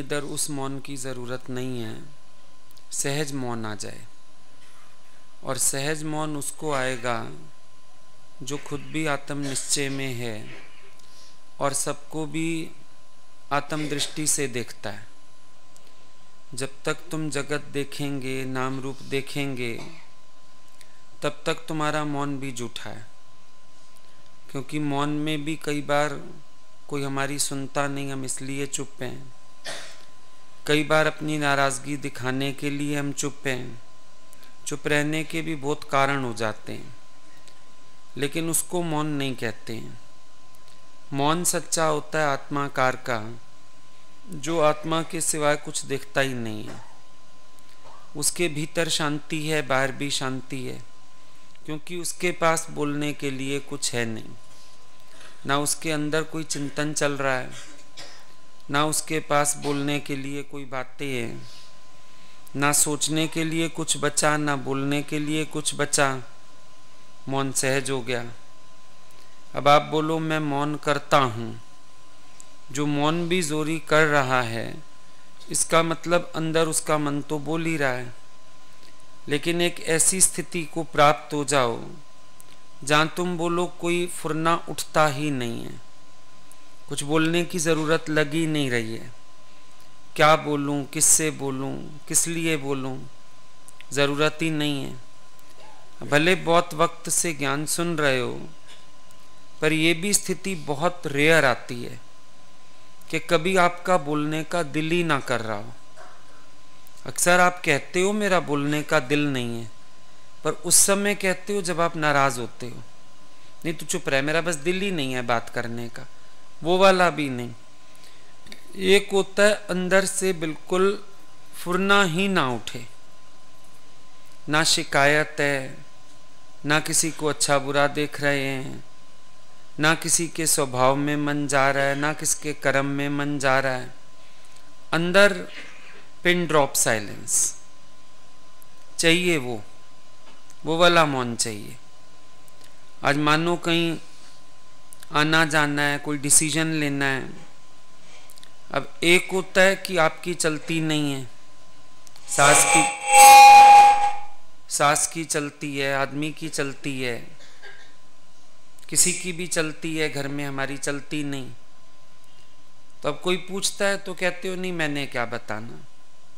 इधर उस मौन की ज़रूरत नहीं है। सहज मौन आ जाए, और सहज मौन उसको आएगा जो खुद भी आत्म निश्चय में है और सबको भी आत्म दृष्टि से देखता है। जब तक तुम जगत देखेंगे, नाम रूप देखेंगे, तब तक तुम्हारा मौन भी झूठा है, क्योंकि मौन में भी कई बार कोई हमारी सुनता नहीं, हम इसलिए चुप हैं। कई बार अपनी नाराज़गी दिखाने के लिए हम चुप हैं। चुप रहने के भी बहुत कारण हो जाते हैं, लेकिन उसको मौन नहीं कहते हैं। मौन सच्चा होता है आत्माकार का, जो आत्मा के सिवाय कुछ दिखता ही नहीं है। उसके भीतर शांति है, बाहर भी शांति है, क्योंकि उसके पास बोलने के लिए कुछ है नहीं। ना उसके अंदर कोई चिंतन चल रहा है, ना उसके पास बोलने के लिए कोई बातें हैं, ना सोचने के लिए कुछ बचा, ना बोलने के लिए कुछ बचा। मौन सहज हो गया। अब आप बोलो मैं मौन करता हूँ, जो मौन भी जोरी कर रहा है, इसका मतलब अंदर उसका मन तो बोल ही रहा है। लेकिन एक ऐसी स्थिति को प्राप्त हो जाओ जहाँ तुम बोलो कोई फुरना उठता ही नहीं है, कुछ बोलने की ज़रूरत लगी नहीं रही है। क्या बोलूं, किससे बोलूं, किस लिए बोलूं, ज़रूरत ही नहीं है। भले बहुत वक्त से ज्ञान सुन रहे हो, पर यह भी स्थिति बहुत रेयर आती है कि कभी आपका बोलने का दिल ही ना कर रहा हो। अक्सर आप कहते हो मेरा बोलने का दिल नहीं है, पर उस समय कहते हो जब आप नाराज़ होते हो। नहीं तो चुप रहे, मेरा बस दिल ही नहीं है बात करने का, वो वाला भी नहीं। एक होता है अंदर से बिल्कुल फुरना ही ना उठे, ना शिकायत है, ना किसी को अच्छा बुरा देख रहे हैं, ना किसी के स्वभाव में मन जा रहा है, ना किसके कर्म में मन जा रहा है। अंदर पिन ड्रॉप साइलेंस चाहिए, वो वाला मौन चाहिए। आज मानो कहीं आना जाना है, कोई डिसीजन लेना है। अब एक होता है कि आपकी चलती नहीं है, सास की चलती है, आदमी की चलती है, किसी की भी चलती है, घर में हमारी चलती नहीं। तो अब कोई पूछता है तो कहते हो नहीं मैंने क्या बताना,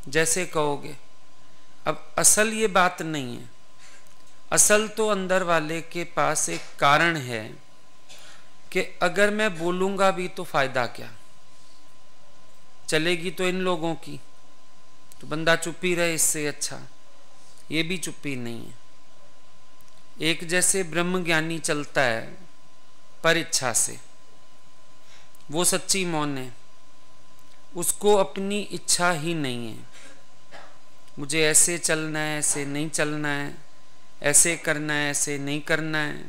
जैसे कहोगे। अब असल ये बात नहीं है। असल तो अंदर वाले के पास एक कारण है कि अगर मैं बोलूंगा भी तो फायदा क्या, चलेगी तो इन लोगों की, तो बंदा चुप ही रहे, इससे अच्छा। ये भी चुप्पी नहीं है। एक जैसे ब्रह्मज्ञानी चलता है पर इच्छा से, वो सच्ची मौन है। उसको अपनी इच्छा ही नहीं है, मुझे ऐसे चलना है, ऐसे नहीं चलना है, ऐसे करना है, ऐसे नहीं करना है।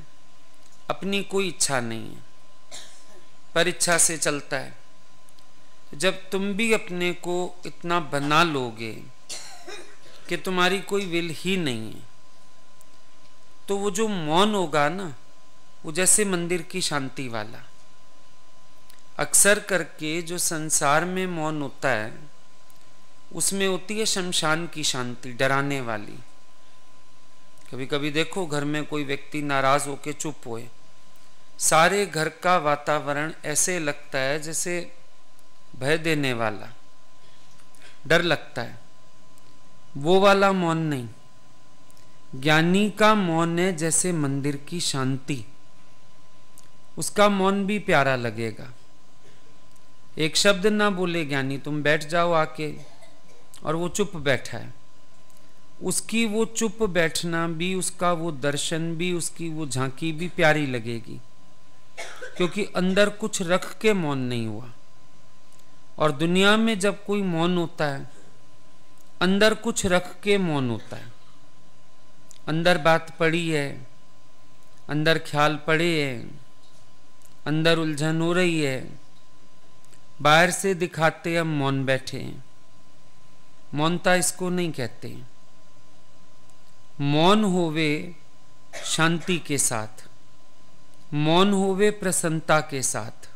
अपनी कोई इच्छा नहीं है, पर इच्छा से चलता है। जब तुम भी अपने को इतना बना लोगे कि तुम्हारी कोई विल ही नहीं है, तो वो जो मौन होगा ना, वो जैसे मंदिर की शांति वाला। अक्सर करके जो संसार में मौन होता है, उसमें होती है शमशान की शांति, डराने वाली। कभी कभी देखो घर में कोई व्यक्ति नाराज होके चुप होए, सारे घर का वातावरण ऐसे लगता है जैसे भय देने वाला, डर लगता है। वो वाला मौन नहीं। ज्ञानी का मौन है जैसे मंदिर की शांति। उसका मौन भी प्यारा लगेगा। एक शब्द ना बोले ज्ञानी, तुम बैठ जाओ आके, और वो चुप बैठा है। उसकी वो चुप बैठना भी, उसका वो दर्शन भी, उसकी वो झांकी भी प्यारी लगेगी, क्योंकि अंदर कुछ रख के मौन नहीं हुआ। और दुनिया में जब कोई मौन होता है, अंदर कुछ रख के मौन होता है। अंदर बात पड़ी है, अंदर ख्याल पड़े हैं, अंदर उलझन हो रही है, बाहर से दिखाते हम मौन बैठे हैं। मौनता इसको नहीं कहते। मौन होवे शांति के साथ, मौन होवे प्रसन्नता के साथ,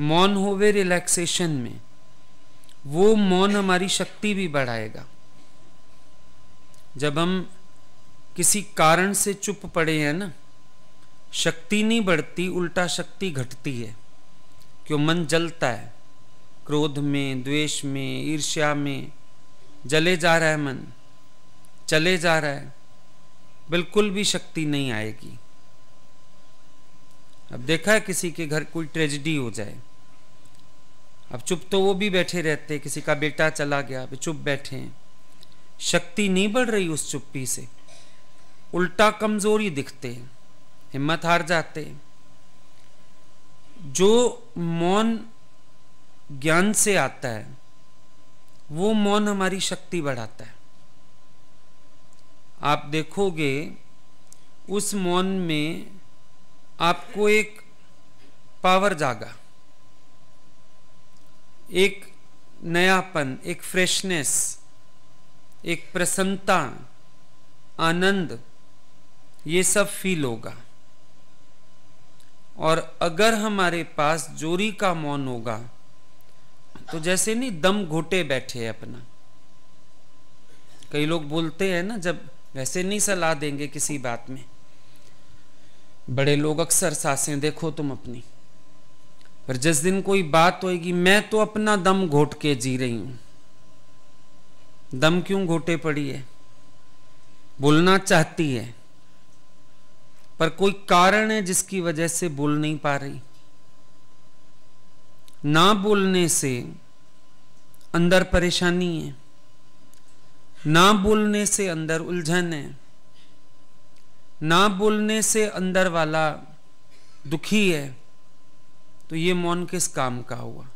मौन होवे रिलैक्सेशन में, वो मौन हमारी शक्ति भी बढ़ाएगा। जब हम किसी कारण से चुप पड़े हैं ना, शक्ति नहीं बढ़ती, उल्टा शक्ति घटती है। क्यों? मन जलता है, क्रोध में, द्वेष में, ईर्ष्या में जले जा रहा है मन, चले जा रहा है, बिल्कुल भी शक्ति नहीं आएगी। अब देखा है किसी के घर कोई ट्रेजेडी हो जाए, अब चुप तो वो भी बैठे रहते, किसी का बेटा चला गया, अब चुप बैठे हैं, शक्ति नहीं बढ़ रही उस चुप्पी से, उल्टा कमजोरी दिखते हैं, हिम्मत हार जाते हैं। जो मौन ज्ञान से आता है वो मौन हमारी शक्ति बढ़ाता है। आप देखोगे उस मौन में आपको एक पावर जागा, एक नयापन, एक फ्रेशनेस, एक प्रसन्नता, आनंद, ये सब फील होगा। और अगर हमारे पास जोरी का मौन होगा तो जैसे नहीं दम घोटे बैठे अपना। कई लोग बोलते हैं ना, जब वैसे नहीं सलाह देंगे किसी बात में, बड़े लोग अक्सर सासें देखो तुम अपनी, पर जिस दिन कोई बात होगी, मैं तो अपना दम घोट के जी रही हूं। दम क्यों घोटे पड़ी है? बोलना चाहती है पर कोई कारण है जिसकी वजह से बोल नहीं पा रही। ना बोलने से अंदर परेशानी है, ना बोलने से अंदर उलझन है, ना बोलने से अंदर वाला दुखी है। तो ये मौन किस काम का हुआ?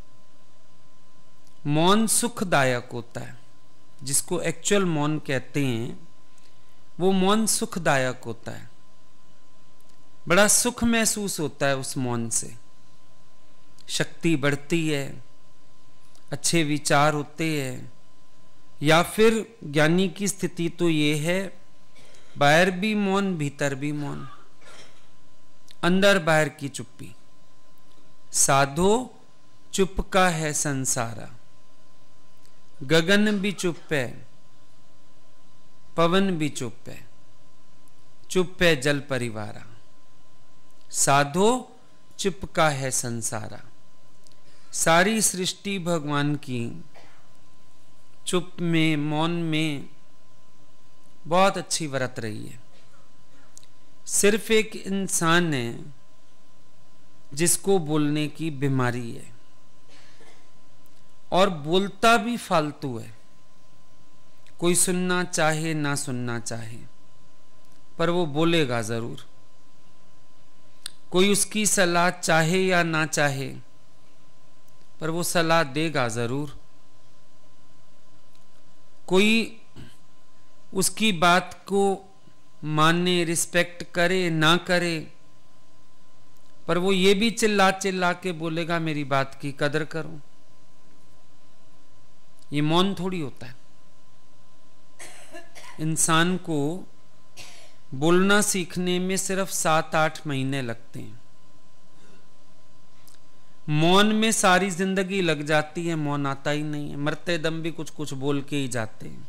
मौन सुखदायक होता है, जिसको एक्चुअल मौन कहते हैं, वो मौन सुखदायक होता है। बड़ा सुख महसूस होता है उस मौन से, शक्ति बढ़ती है, अच्छे विचार होते हैं। या फिर ज्ञानी की स्थिति तो ये है, बाहर भी मौन, भीतर भी मौन, अंदर बाहर की चुप्पी। साधो चुप का है संसारा, गगन भी चुप है, पवन भी चुप है, चुप है जल परिवारा। साधो चुप का है संसारा। सारी सृष्टि भगवान की चुप में, मौन में बहुत अच्छी बरत रही है। सिर्फ एक इंसान है जिसको बोलने की बीमारी है, और बोलता भी फालतू है। कोई सुनना चाहे ना सुनना चाहे, पर वो बोलेगा जरूर। कोई उसकी सलाह चाहे या ना चाहे, पर वो सलाह देगा जरूर। कोई उसकी बात को माने, रिस्पेक्ट करे ना करे, पर वो ये भी चिल्ला चिल्ला के बोलेगा मेरी बात की कदर करो। ये मौन थोड़ी होता है। इंसान को बोलना सीखने में सिर्फ 7-8 महीने लगते हैं। मौन में सारी जिंदगी लग जाती है, मौन आता ही नहीं है। मरते दम भी कुछ कुछ बोल के ही जाते हैं।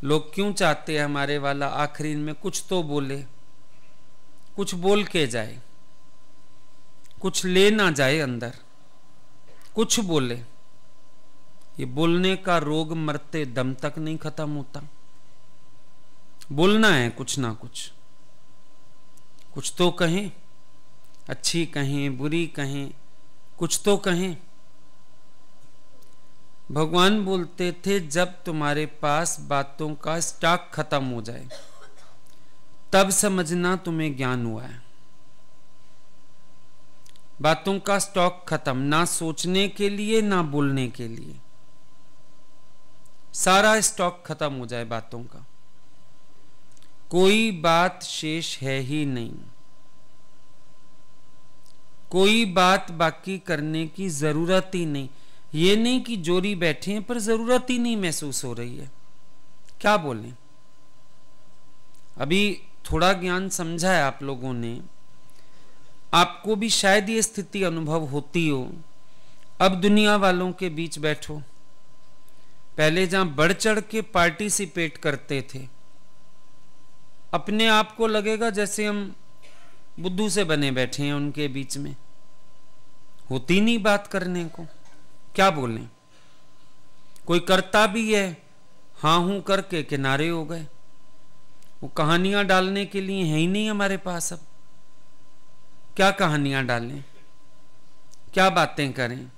लोग क्यों चाहते हैं हमारे वाला आखिरी में कुछ तो बोले, कुछ बोल के जाए, कुछ ले ना जाए अंदर, कुछ बोले। ये बोलने का रोग मरते दम तक नहीं खत्म होता। बोलना है कुछ ना कुछ, कुछ तो कहें, अच्छी कहें, बुरी कहें, कुछ तो कहें। भगवान बोलते थे जब तुम्हारे पास बातों का स्टॉक खत्म हो जाए तब समझना तुम्हें ज्ञान हुआ है। बातों का स्टॉक खत्म, ना सोचने के लिए ना बोलने के लिए, सारा स्टॉक खत्म हो जाए बातों का, कोई बात शेष है ही नहीं, कोई बात बाकी करने की जरूरत ही नहीं। ये नहीं कि जोरी बैठे हैं पर जरूरत ही नहीं महसूस हो रही है, क्या बोलें। अभी थोड़ा ज्ञान समझा है आप लोगों ने, आपको भी शायद ये स्थिति अनुभव होती हो। अब दुनिया वालों के बीच बैठो। पहले जहां बढ़ चढ़ के पार्टिसिपेट करते थे, अपने आप को लगेगा जैसे हम बुद्धू से बने बैठे हैं उनके बीच में, होती नहीं बात करने को, क्या बोलें। कोई करता भी है, हाँ हूं करके किनारे हो गए। वो कहानियां डालने के लिए है ही नहीं हमारे पास। अब क्या कहानियां डालें, क्या बातें करें।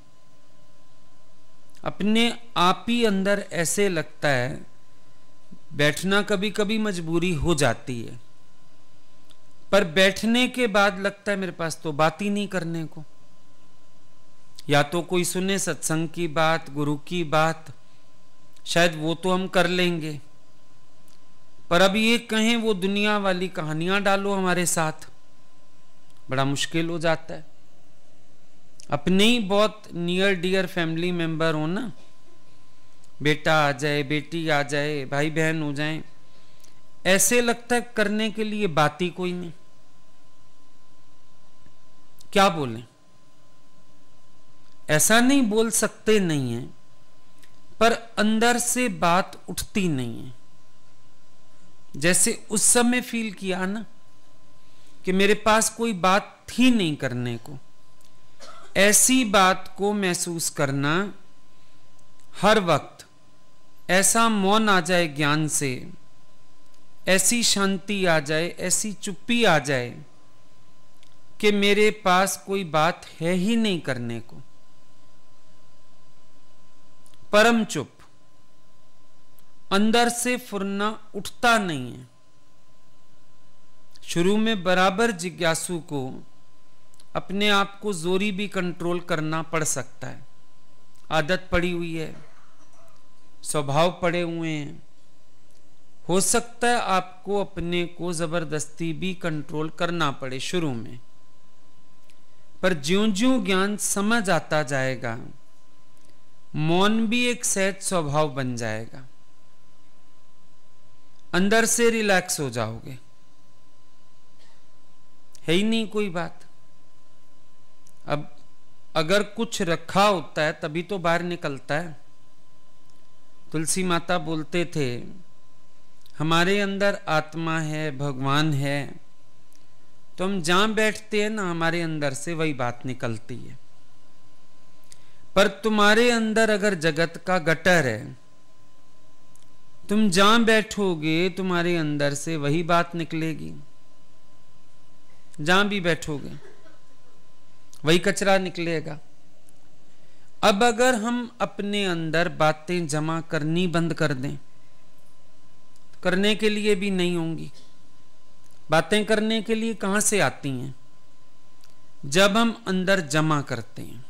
अपने आप ही अंदर ऐसे लगता है, बैठना कभी कभी मजबूरी हो जाती है, पर बैठने के बाद लगता है मेरे पास तो बात ही नहीं करने को। या तो कोई सुने सत्संग की बात, गुरु की बात, शायद वो तो हम कर लेंगे, पर अब ये कहें वो दुनिया वाली कहानियां डालो हमारे साथ, बड़ा मुश्किल हो जाता है। अपने ही बहुत नियर डियर फैमिली मेंबर हो ना, बेटा आ जाए, बेटी आ जाए, भाई बहन हो जाए, ऐसे लगता है करने के लिए बात ही कोई नहीं, क्या बोलें। ऐसा नहीं बोल सकते नहीं है, पर अंदर से बात उठती नहीं है। जैसे उस समय फील किया ना कि मेरे पास कोई बात थी नहीं करने को, ऐसी बात को महसूस करना हर वक्त। ऐसा मौन आ जाए ज्ञान से, ऐसी शांति आ जाए, ऐसी चुप्पी आ जाए कि मेरे पास कोई बात है ही नहीं करने को, परम चुप, अंदर से फुरना उठता नहीं है। शुरू में बराबर जिज्ञासु को अपने आप को जोरी भी कंट्रोल करना पड़ सकता है, आदत पड़ी हुई है, स्वभाव पड़े हुए हैं। हो सकता है आपको अपने को जबरदस्ती भी कंट्रोल करना पड़े शुरू में, पर ज्यों-ज्यों ज्ञान समझ आता जाएगा, मौन भी एक सहज स्वभाव बन जाएगा। अंदर से रिलैक्स हो जाओगे, है ही नहीं कोई बात। अब अगर कुछ रखा होता है तभी तो बाहर निकलता है। तुलसी माता बोलते थे, हमारे अंदर आत्मा है, भगवान है, तो हम जहां बैठते हैं ना, हमारे अंदर से वही बात निकलती है। पर तुम्हारे अंदर अगर जगत का गटर है, तुम जहां बैठोगे तुम्हारे अंदर से वही बात निकलेगी। जहां भी बैठोगे वही कचरा निकलेगा। अब अगर हम अपने अंदर बातें जमा करनी बंद कर दें, करने के लिए भी नहीं होंगी। बातें करने के लिए कहां से आती हैं? जब हम अंदर जमा करते हैं।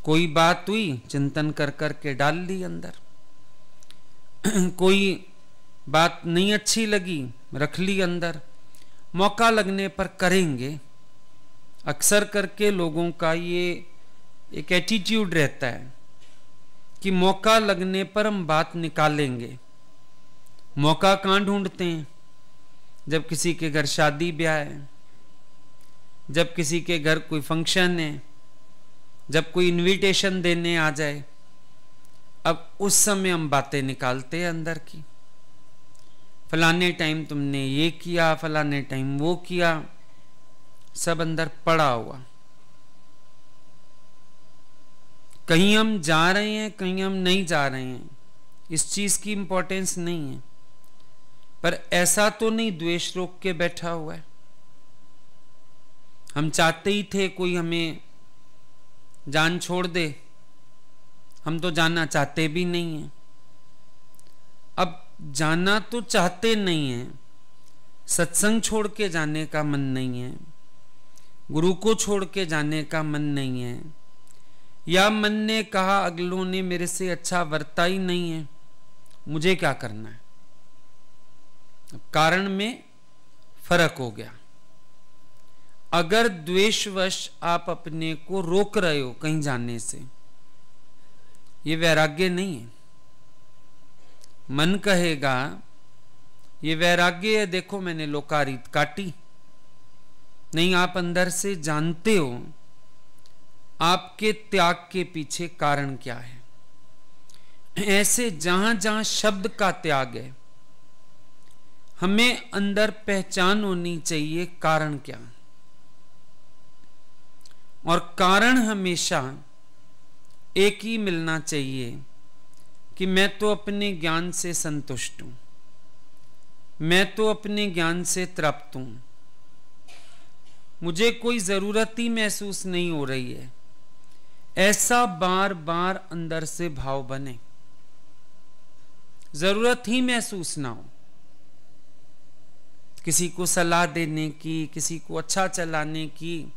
कोई बात हुई, चिंतन कर कर के डाल ली अंदर। कोई बात नहीं अच्छी लगी, रख ली अंदर। मौका लगने पर करेंगे। अक्सर करके लोगों का ये एक एटीट्यूड रहता है कि मौका लगने पर हम बात निकालेंगे। मौका कहाँ ढूंढते हैं? जब किसी के घर शादी ब्याह है, जब किसी के घर कोई फंक्शन है, जब कोई इनविटेशन देने आ जाए, अब उस समय हम बातें निकालते हैं अंदर की। फलाने टाइम तुमने ये किया, फलाने टाइम वो किया, सब अंदर पड़ा हुआ। कहीं हम जा रहे हैं, कहीं हम नहीं जा रहे हैं, इस चीज की इंपॉर्टेंस नहीं है। पर ऐसा तो नहीं द्वेष रोक के बैठा हुआ है। हम चाहते ही थे कोई हमें जान छोड़ दे, हम तो जाना चाहते भी नहीं हैं। अब जाना तो चाहते नहीं हैं, सत्संग छोड़ के जाने का मन नहीं है, गुरु को छोड़ के जाने का मन नहीं है, या मन ने कहा अगलों ने मेरे से अच्छा वर्ता ही नहीं है, मुझे क्या करना है। कारण में फर्क हो गया। अगर द्वेषवश आप अपने को रोक रहे हो कहीं जाने से, ये वैराग्य नहीं है। मन कहेगा ये वैराग्य है, देखो मैंने लोकारीत काटी। नहीं, आप अंदर से जानते हो आपके त्याग के पीछे कारण क्या है। ऐसे जहां जहां शब्द का त्याग है, हमें अंदर पहचान होनी चाहिए कारण क्या। और कारण हमेशा एक ही मिलना चाहिए कि मैं तो अपने ज्ञान से संतुष्ट हूं, मैं तो अपने ज्ञान से तृप्त हूं, मुझे कोई जरूरत ही महसूस नहीं हो रही है। ऐसा बार बार अंदर से भाव बने, जरूरत ही महसूस ना हो किसी को सलाह देने की, किसी को अच्छा चलाने की,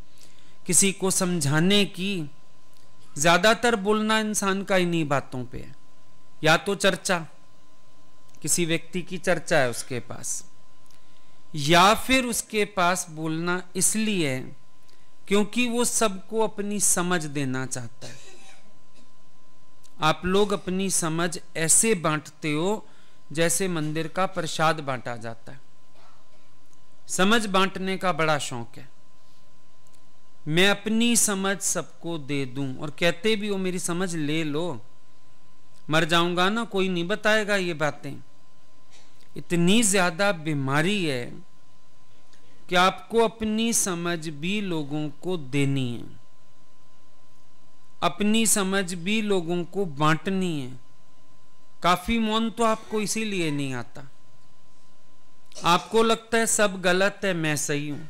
किसी को समझाने की। ज्यादातर बोलना इंसान का इन्हीं बातों पे है। या तो चर्चा, किसी व्यक्ति की चर्चा है उसके पास, या फिर उसके पास बोलना इसलिए क्योंकि वो सबको अपनी समझ देना चाहता है। आप लोग अपनी समझ ऐसे बांटते हो जैसे मंदिर का प्रसाद बांटा जाता है। समझ बांटने का बड़ा शौक है। मैं अपनी समझ सबको दे दूं, और कहते भी हो मेरी समझ ले लो, मर जाऊंगा ना कोई नहीं बताएगा ये बातें। इतनी ज्यादा बीमारी है कि आपको अपनी समझ भी लोगों को देनी है, अपनी समझ भी लोगों को बांटनी है। काफी मौन तो आपको इसीलिए नहीं आता, आपको लगता है सब गलत है, मैं सही हूं।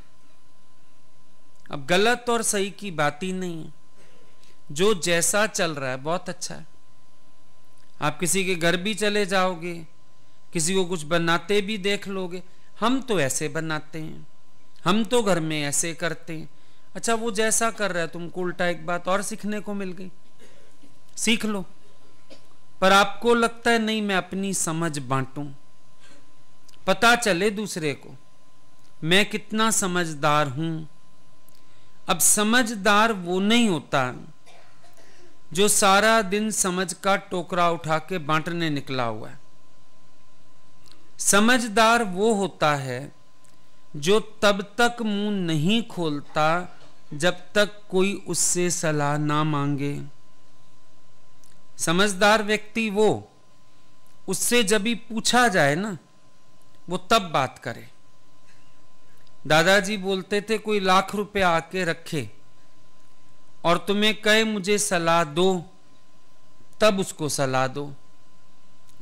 अब गलत और सही की बात ही नहीं है, जो जैसा चल रहा है बहुत अच्छा है। आप किसी के घर भी चले जाओगे, किसी को कुछ बनाते भी देख लोगे, हम तो ऐसे बनाते हैं, हम तो घर में ऐसे करते हैं। अच्छा, वो जैसा कर रहा है तुमको उल्टा एक बात और सीखने को मिल गई, सीख लो। पर आपको लगता है नहीं, मैं अपनी समझ बांटूं, पता चले दूसरे को मैं कितना समझदार हूं। अब समझदार वो नहीं होता जो सारा दिन समझ का टोकरा उठा के बांटने निकला हुआ है। समझदार वो होता है जो तब तक मुंह नहीं खोलता जब तक कोई उससे सलाह ना मांगे। समझदार व्यक्ति वो, उससे जब भी पूछा जाए ना, वो तब बात करे। दादाजी बोलते थे कोई लाख रुपया आके रखे और तुम्हें कहे मुझे सलाह दो, तब उसको सलाह दो।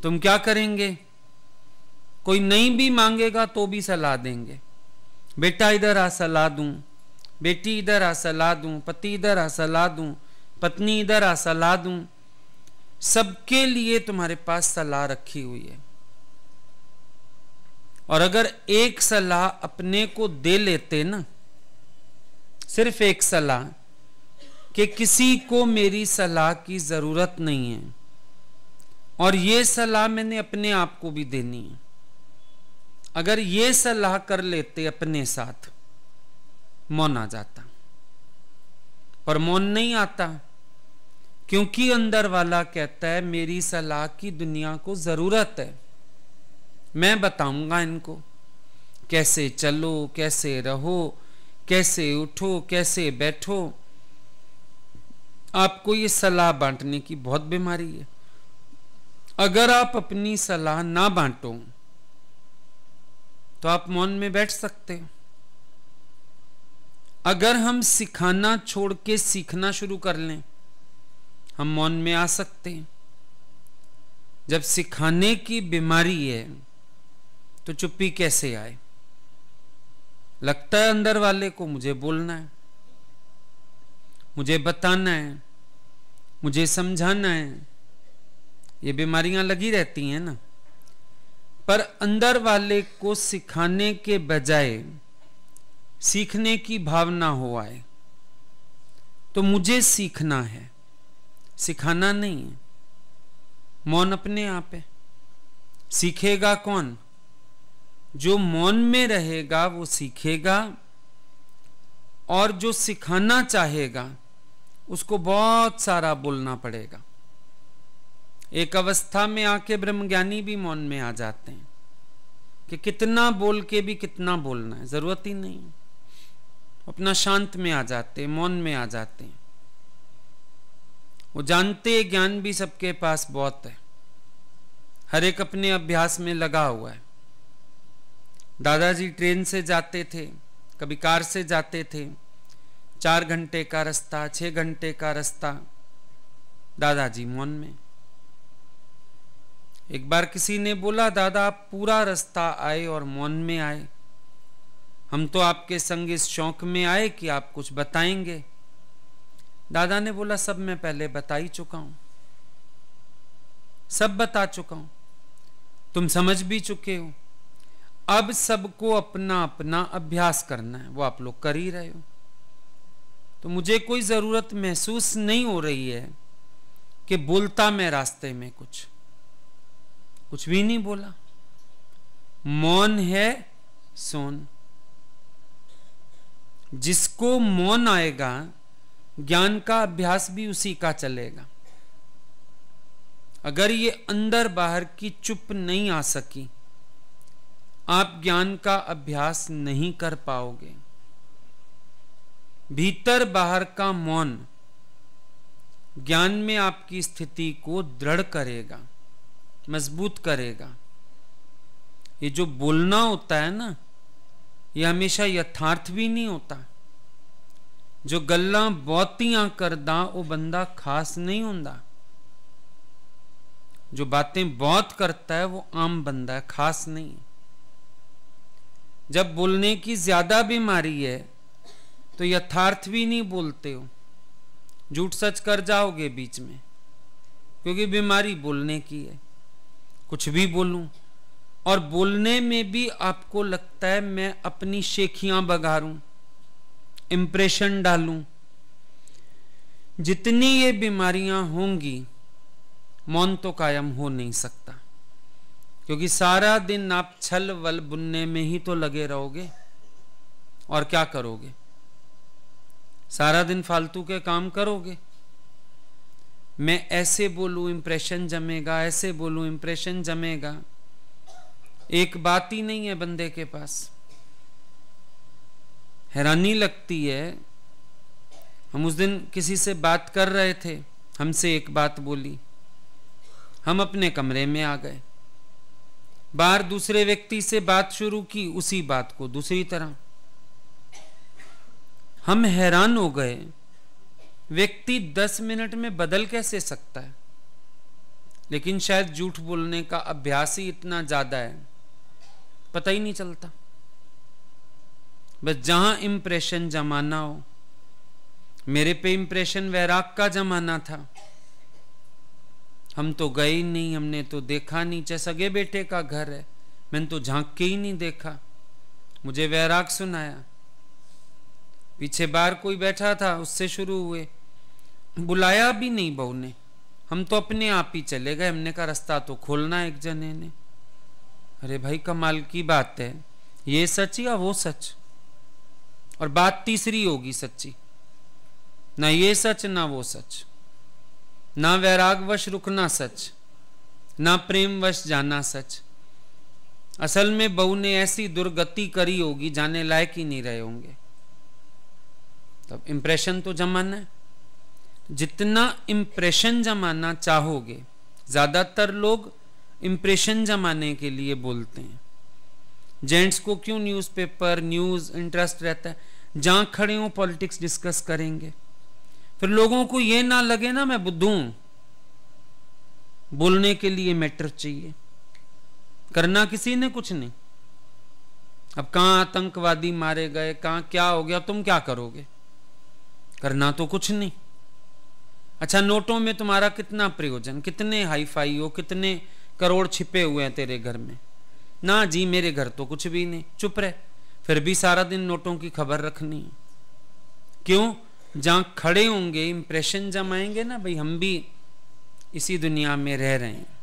तुम क्या करेंगे? कोई नहीं भी मांगेगा तो भी सलाह देंगे। बेटा इधर आ सलाह दूं, बेटी इधर आ सलाह दूं, पति इधर आ सलाह दूं, पत्नी इधर आ सलाह दूं। सबके लिए तुम्हारे पास सलाह रखी हुई है। और अगर एक सलाह अपने को दे लेते ना, सिर्फ एक सलाह, कि किसी को मेरी सलाह की जरूरत नहीं है और ये सलाह मैंने अपने आप को भी देनी है, अगर ये सलाह कर लेते अपने साथ, मौन आ जाता। पर मौन नहीं आता, क्योंकि अंदर वाला कहता है मेरी सलाह की दुनिया को जरूरत है, मैं बताऊंगा इनको कैसे चलो, कैसे रहो, कैसे उठो, कैसे बैठो। आपको ये सलाह बांटने की बहुत बीमारी है। अगर आप अपनी सलाह ना बांटो तो आप मौन में बैठ सकते हो। अगर हम सिखाना छोड़ के सीखना शुरू कर लें, हम मौन में आ सकते हैं। जब सिखाने की बीमारी है तो चुप्पी कैसे आए? लगता है अंदर वाले को मुझे बोलना है, मुझे बताना है, मुझे समझाना है। ये बीमारियां लगी रहती हैं ना। पर अंदर वाले को सिखाने के बजाय सीखने की भावना हो आए तो मुझे सीखना है, सिखाना नहीं है। मौन अपने आप है। सीखेगा कौन? जो मौन में रहेगा वो सीखेगा, और जो सिखाना चाहेगा उसको बहुत सारा बोलना पड़ेगा। एक अवस्था में आके ब्रह्मज्ञानी भी मौन में आ जाते हैं कि कितना बोल के भी कितना बोलना है, जरूरत ही नहीं। अपना शांत में आ जाते हैं, मौन में आ जाते हैं। वो जानते ज्ञान भी सबके पास बहुत है, हर एक अपने अभ्यास में लगा हुआ है। दादाजी ट्रेन से जाते थे, कभी कार से जाते थे, 4 घंटे का रास्ता, 6 घंटे का रास्ता, दादाजी मौन में। एक बार किसी ने बोला, दादा आप पूरा रास्ता आए और मौन में आए, हम तो आपके संग इस शौक में आए कि आप कुछ बताएंगे। दादा ने बोला, सब मैं पहले बता ही चुका हूं, सब बता चुका हूं, तुम समझ भी चुके हो। अब सबको अपना अपना अभ्यास करना है, वो आप लोग कर ही रहे हो। तो मुझे कोई जरूरत महसूस नहीं हो रही है कि बोलता मैं रास्ते में कुछ भी नहीं बोला। मौन है सोन। जिसको मौन आएगा, ज्ञान का अभ्यास भी उसी का चलेगा। अगर ये अंदर बाहर की चुप नहीं आ सकी, आप ज्ञान का अभ्यास नहीं कर पाओगे। भीतर बाहर का मौन ज्ञान में आपकी स्थिति को दृढ़ करेगा, मजबूत करेगा। ये जो बोलना होता है ना, ये हमेशा यथार्थ भी नहीं होता। जो गल्ला बहुतियां करदा वो बंदा खास नहीं होता। जो बातें बहुत करता है वो आम बंदा है, खास नहीं। जब बोलने की ज्यादा बीमारी है तो यथार्थ भी नहीं बोलते हो, झूठ सच कर जाओगे बीच में, क्योंकि बीमारी बोलने की है। कुछ भी बोलूं, और बोलने में भी आपको लगता है मैं अपनी शेखियां बघारूं, इंप्रेशन डालूं। जितनी ये बीमारियां होंगी, मौन तो कायम हो नहीं सकता, क्योंकि सारा दिन आप छल वल बुनने में ही तो लगे रहोगे। और क्या करोगे? सारा दिन फालतू के काम करोगे। मैं ऐसे बोलूं इंप्रेशन जमेगा, ऐसे बोलूं इंप्रेशन जमेगा। एक बात ही नहीं है बंदे के पास। हैरानी लगती है। हम उस दिन किसी से बात कर रहे थे, हमसे एक बात बोली, हम अपने कमरे में आ गए। बाहर दूसरे व्यक्ति से बात शुरू की, उसी बात को दूसरी तरह। हम हैरान हो गए, व्यक्ति 10 मिनट में बदल कैसे सकता है? लेकिन शायद झूठ बोलने का अभ्यास ही इतना ज्यादा है, पता ही नहीं चलता। बस जहां इंप्रेशन जमाना हो। मेरे पे इंप्रेशन वैराग का जमाना था। हम तो गए ही नहीं, हमने तो देखा नहीं, चाहे सगे बेटे का घर है, मैंने तो झांक के ही नहीं देखा। मुझे वैराग सुनाया। पीछे बाहर कोई बैठा था, उससे शुरू हुए, बुलाया भी नहीं बहू ने, हम तो अपने आप ही चले गए। हमने का रास्ता तो खोलना एक जने ने। अरे भाई कमाल की बात है, ये सच या वो सच? और बात तीसरी होगी सच्ची, ना ये सच ना वो सच, ना वैरागवश रुकना सच, ना प्रेमवश जाना सच। असल में बहू ने ऐसी दुर्गति करी होगी, जाने लायक ही नहीं रहे होंगे। तब इंप्रेशन तो जमाना है। जितना इंप्रेशन जमाना चाहोगे, ज्यादातर लोग इंप्रेशन जमाने के लिए बोलते हैं। जेंट्स को क्यों न्यूज़पेपर, न्यूज इंटरेस्ट रहता है? जहां खड़े हो पॉलिटिक्स डिस्कस करेंगे, फिर लोगों को यह ना लगे ना मैं बुद्धू हूं। बोलने के लिए मैटर चाहिए, करना किसी ने कुछ नहीं। अब कहां आतंकवादी मारे गए, कहां क्या हो गया, तुम क्या करोगे? करना तो कुछ नहीं। अच्छा, नोटों में तुम्हारा कितना प्रयोजन, कितने हाई फाई हो, कितने करोड़ छिपे हुए हैं तेरे घर में? ना जी, मेरे घर तो कुछ भी नहीं। चुप रहे, फिर भी सारा दिन नोटों की खबर रखनी है। क्यों? जहां खड़े होंगे इंप्रेशन जमाएंगे ना, भाई हम भी इसी दुनिया में रह रहे हैं।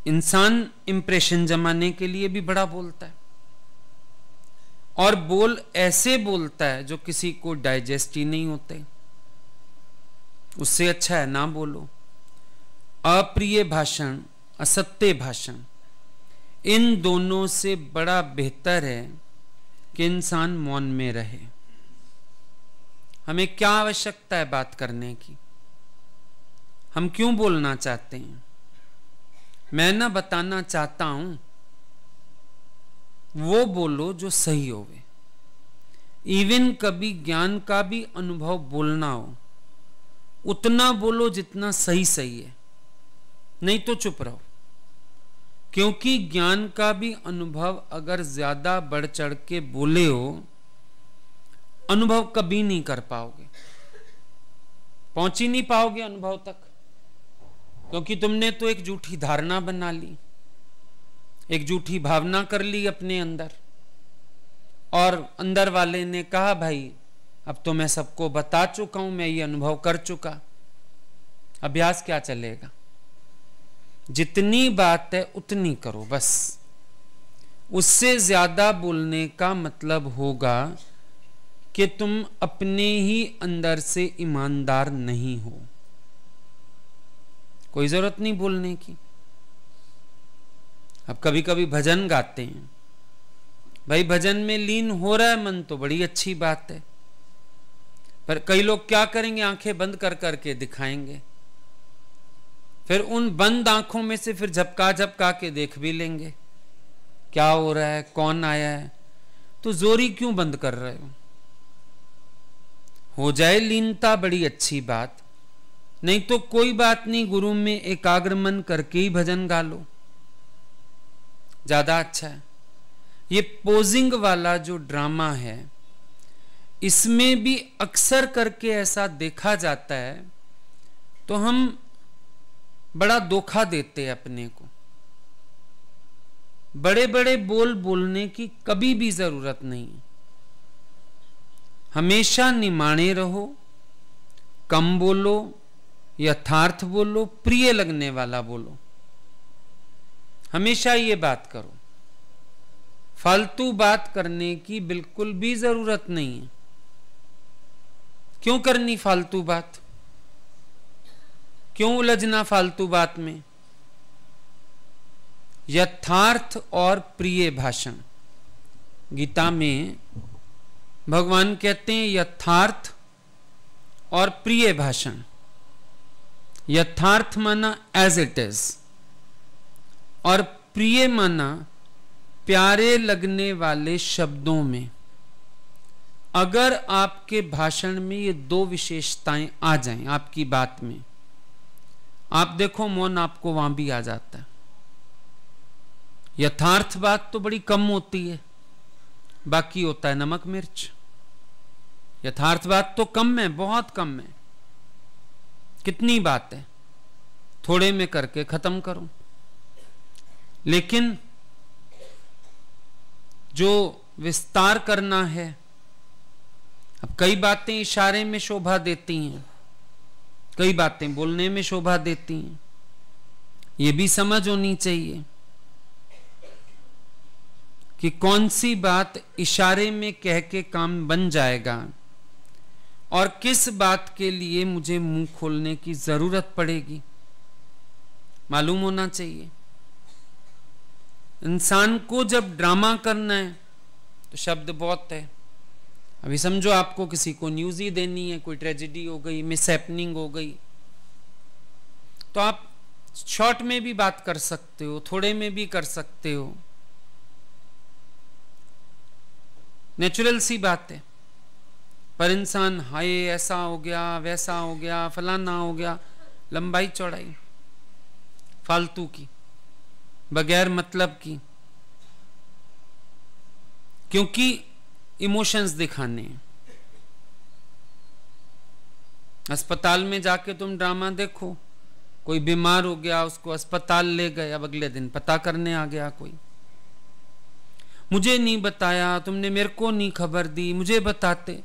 इंसान इंप्रेशन जमाने के लिए भी बड़ा बोलता है, और बोल ऐसे बोलता है जो किसी को डाइजेस्ट ही नहीं होते। उससे अच्छा है ना बोलो। अप्रिय भाषण, असत्य भाषण, इन दोनों से बड़ा बेहतर है कि इंसान मौन में रहे। हमें क्या आवश्यकता है बात करने की? हम क्यों बोलना चाहते हैं? मैं ना बताना चाहता हूं वो बोलो जो सही होवे। इवन कभी ज्ञान का भी अनुभव बोलना हो, उतना बोलो जितना सही सही है, नहीं तो चुप रहो। क्योंकि ज्ञान का भी अनुभव अगर ज्यादा बढ़ चढ़ के बोले हो, अनुभव कभी नहीं कर पाओगे, पहुंच ही नहीं पाओगे अनुभव तक। क्योंकि तुमने तो एक झूठी धारणा बना ली, एक झूठी भावना कर ली अपने अंदर, और अंदर वाले ने कहा भाई अब तो मैं सबको बता चुका हूं, मैं ये अनुभव कर चुका, अभ्यास क्या चलेगा। जितनी बात है उतनी करो बस। उससे ज्यादा बोलने का मतलब होगा कि तुम अपने ही अंदर से ईमानदार नहीं हो। कोई जरूरत नहीं बोलने की। अब कभी कभी भजन गाते हैं, भाई भजन में लीन हो रहा है मन तो बड़ी अच्छी बात है, पर कई लोग क्या करेंगे, आंखें बंद कर करके दिखाएंगे, फिर उन बंद आंखों में से फिर झपका झपका के देख भी लेंगे क्या हो रहा है, कौन आया है। तो जोरी क्यों बंद कर रहे हो जाए लीनता बड़ी अच्छी बात, नहीं तो कोई बात नहीं, गुरु में एकाग्र मन करके ही भजन गा लो, ज्यादा अच्छा है। ये पोजिंग वाला जो ड्रामा है, इसमें भी अक्सर करके ऐसा देखा जाता है, तो हम बड़ा धोखा देते हैं अपने को। बड़े बड़े बोल बोलने की कभी भी जरूरत नहीं है। हमेशा निमाणे रहो, कम बोलो, यथार्थ बोलो, प्रिय लगने वाला बोलो, हमेशा ये बात करो। फालतू बात करने की बिल्कुल भी जरूरत नहीं है। क्यों करनी फालतू बात, क्यों उलझना फालतू बात में। यथार्थ और प्रिय भाषण, गीता में भगवान कहते हैं यथार्थ और प्रिय भाषण। यथार्थ माना एज इट इज, और प्रिय माना प्यारे लगने वाले शब्दों में। अगर आपके भाषण में ये दो विशेषताएं आ जाएं आपकी बात में, आप देखो मौन आपको वहां भी आ जाता है। यथार्थ बात तो बड़ी कम होती है, बाकी होता है नमक मिर्च। यथार्थ बात तो कम है, बहुत कम है। कितनी बात है, थोड़े में करके खत्म करो। लेकिन जो विस्तार करना है, अब कई बातें इशारे में शोभा देती हैं, कई बातें बोलने में शोभा देती हैं, ये भी समझ होनी चाहिए कि कौन सी बात इशारे में कह के काम बन जाएगा और किस बात के लिए मुझे मुंह खोलने की जरूरत पड़ेगी, मालूम होना चाहिए। इंसान को जब ड्रामा करना है तो शब्द बहुत है। अभी समझो आपको किसी को न्यूज ही देनी है, कोई ट्रेजेडी हो गई, मिसहैपनिंग हो गई, तो आप शॉर्ट में भी बात कर सकते हो, थोड़े में भी कर सकते हो, नेचुरल सी बात है। पर इंसान हाय ऐसा हो गया, वैसा हो गया, फलाना हो गया, लंबाई चौड़ाई फालतू की, बगैर मतलब की, क्योंकि इमोशंस दिखाने। अस्पताल में जाके तुम ड्रामा देखो, कोई बीमार हो गया, उसको अस्पताल ले गए, अब अगले दिन पता करने आ गया कोई, मुझे नहीं बताया, तुमने मेरे को नहीं खबर दी, मुझे बताते।